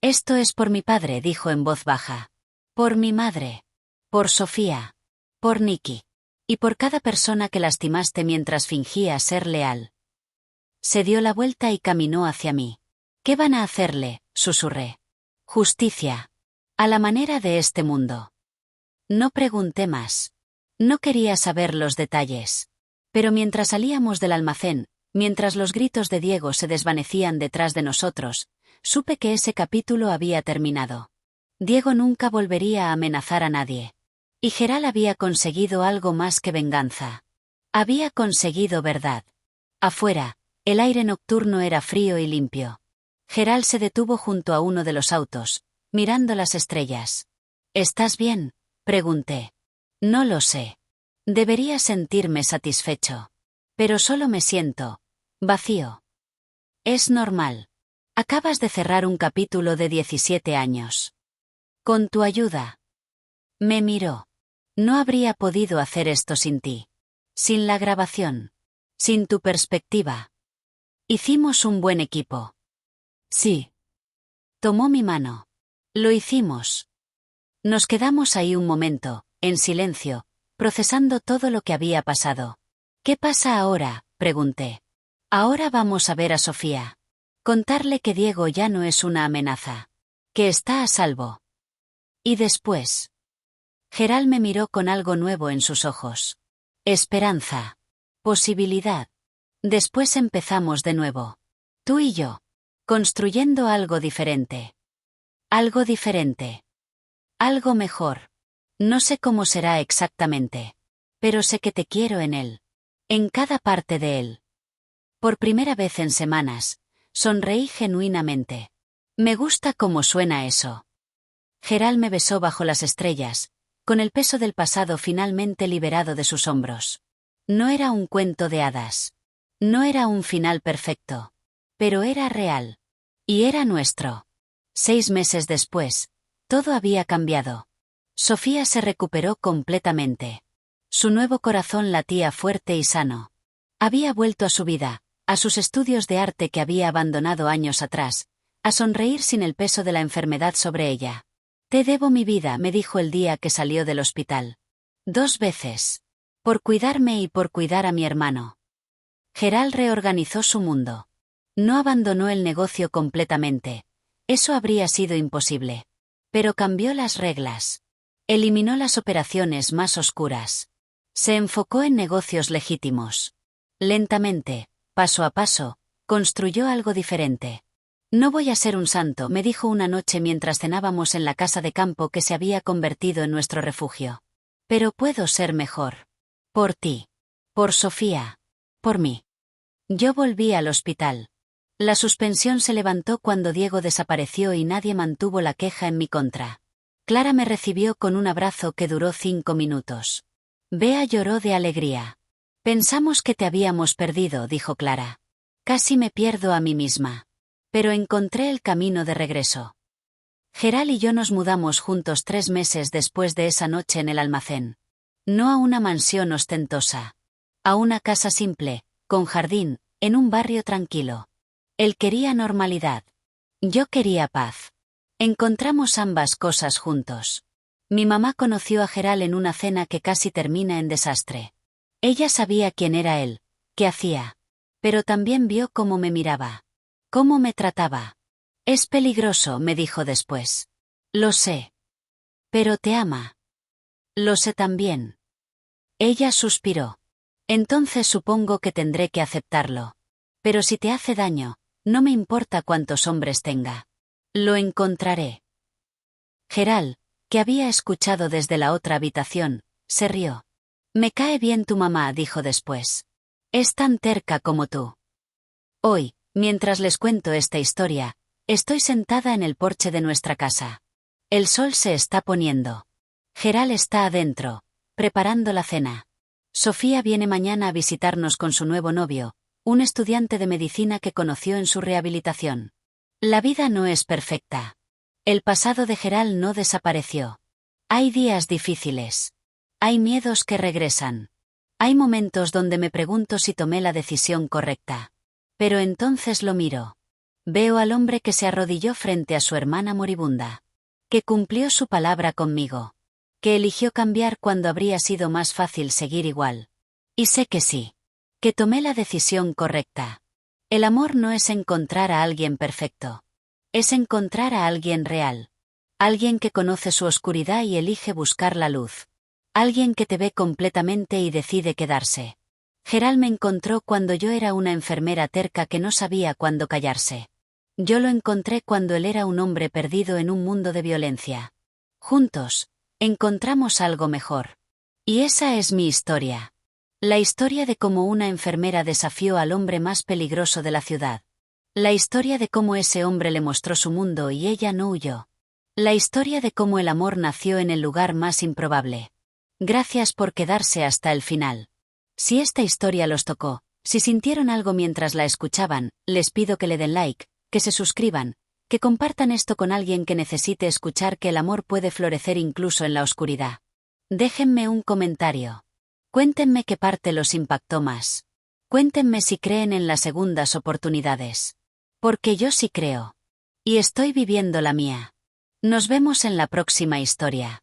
Speaker 1: Esto es por mi padre, dijo en voz baja. Por mi madre. Por Sofía. Por Nicky. Y por cada persona que lastimaste mientras fingía ser leal. Se dio la vuelta y caminó hacia mí. ¿Qué van a hacerle?, susurré. Justicia. A la manera de este mundo. No pregunté más. No quería saber los detalles. Pero mientras salíamos del almacén, mientras los gritos de Diego se desvanecían detrás de nosotros, supe que ese capítulo había terminado. Diego nunca volvería a amenazar a nadie. Y Geral había conseguido algo más que venganza. Había conseguido verdad. Afuera, el aire nocturno era frío y limpio. Geral se detuvo junto a uno de los autos, mirando las estrellas. ¿Estás bien?, pregunté. No lo sé. Debería sentirme satisfecho. Pero solo me siento vacío. Es normal. Acabas de cerrar un capítulo de 17 años. Con tu ayuda. Me miró. No habría podido hacer esto sin ti. Sin la grabación. Sin tu perspectiva. Hicimos un buen equipo. Sí. Tomó mi mano. Lo hicimos. Nos quedamos ahí un momento, en silencio, procesando todo lo que había pasado. ¿Qué pasa ahora?, pregunté. Ahora vamos a ver a Sofía. Contarle que Diego ya no es una amenaza. Que está a salvo. Y después. Geral me miró con algo nuevo en sus ojos. Esperanza. Posibilidad. Después empezamos de nuevo. Tú y yo. Construyendo algo diferente. Algo diferente. Algo mejor. No sé cómo será exactamente. Pero sé que te quiero en él. En cada parte de él. Por primera vez en semanas, sonreí genuinamente. Me gusta cómo suena eso. Geral me besó bajo las estrellas, con el peso del pasado finalmente liberado de sus hombros. No era un cuento de hadas. No era un final perfecto. Pero era real. Y era nuestro. 6 meses después, todo había cambiado. Sofía se recuperó completamente. Su nuevo corazón latía fuerte y sano. Había vuelto a su vida, a sus estudios de arte que había abandonado años atrás, a sonreír sin el peso de la enfermedad sobre ella. Te debo mi vida, me dijo el día que salió del hospital. 2 veces. Por cuidarme y por cuidar a mi hermano. Geral reorganizó su mundo. No abandonó el negocio completamente. Eso habría sido imposible. Pero cambió las reglas. Eliminó las operaciones más oscuras. Se enfocó en negocios legítimos. Lentamente, paso a paso, construyó algo diferente. No voy a ser un santo, me dijo una noche mientras cenábamos en la casa de campo que se había convertido en nuestro refugio. Pero puedo ser mejor. Por ti. Por Sofía. Por mí. Yo volví al hospital. La suspensión se levantó cuando Diego desapareció y nadie mantuvo la queja en mi contra. Clara me recibió con un abrazo que duró 5 minutos. Bea lloró de alegría. Pensamos que te habíamos perdido, dijo Clara. Casi me pierdo a mí misma. Pero encontré el camino de regreso. Geral y yo nos mudamos juntos 3 meses después de esa noche en el almacén. No a una mansión ostentosa. A una casa simple, con jardín, en un barrio tranquilo. Él quería normalidad. Yo quería paz. Encontramos ambas cosas juntos. Mi mamá conoció a Geral en una cena que casi termina en desastre. Ella sabía quién era él, qué hacía. Pero también vio cómo me miraba. Cómo me trataba. Es peligroso, me dijo después. Lo sé. Pero te ama. Lo sé también. Ella suspiró. Entonces supongo que tendré que aceptarlo. Pero si te hace daño, no me importa cuántos hombres tenga. Lo encontraré. Geral, que había escuchado desde la otra habitación, se rió. Me cae bien tu mamá, dijo después. Es tan terca como tú. Hoy, mientras les cuento esta historia, estoy sentada en el porche de nuestra casa. El sol se está poniendo. Geral está adentro, preparando la cena. Sofía viene mañana a visitarnos con su nuevo novio, un estudiante de medicina que conoció en su rehabilitación. La vida no es perfecta. El pasado de Geral no desapareció. Hay días difíciles. Hay miedos que regresan. Hay momentos donde me pregunto si tomé la decisión correcta. Pero entonces lo miro. Veo al hombre que se arrodilló frente a su hermana moribunda. Que cumplió su palabra conmigo. Que eligió cambiar cuando habría sido más fácil seguir igual. Y sé que sí. Que tomé la decisión correcta. El amor no es encontrar a alguien perfecto. Es encontrar a alguien real. Alguien que conoce su oscuridad y elige buscar la luz. Alguien que te ve completamente y decide quedarse. Geral me encontró cuando yo era una enfermera terca que no sabía cuándo callarse. Yo lo encontré cuando él era un hombre perdido en un mundo de violencia. Juntos, encontramos algo mejor. Y esa es mi historia. La historia de cómo una enfermera desafió al hombre más peligroso de la ciudad. La historia de cómo ese hombre le mostró su mundo y ella no huyó. La historia de cómo el amor nació en el lugar más improbable. Gracias por quedarse hasta el final. Si esta historia los tocó, si sintieron algo mientras la escuchaban, les pido que le den like, que se suscriban, que compartan esto con alguien que necesite escuchar que el amor puede florecer incluso en la oscuridad. Déjenme un comentario. Cuéntenme qué parte los impactó más. Cuéntenme si creen en las segundas oportunidades. Porque yo sí creo. Y estoy viviendo la mía. Nos vemos en la próxima historia.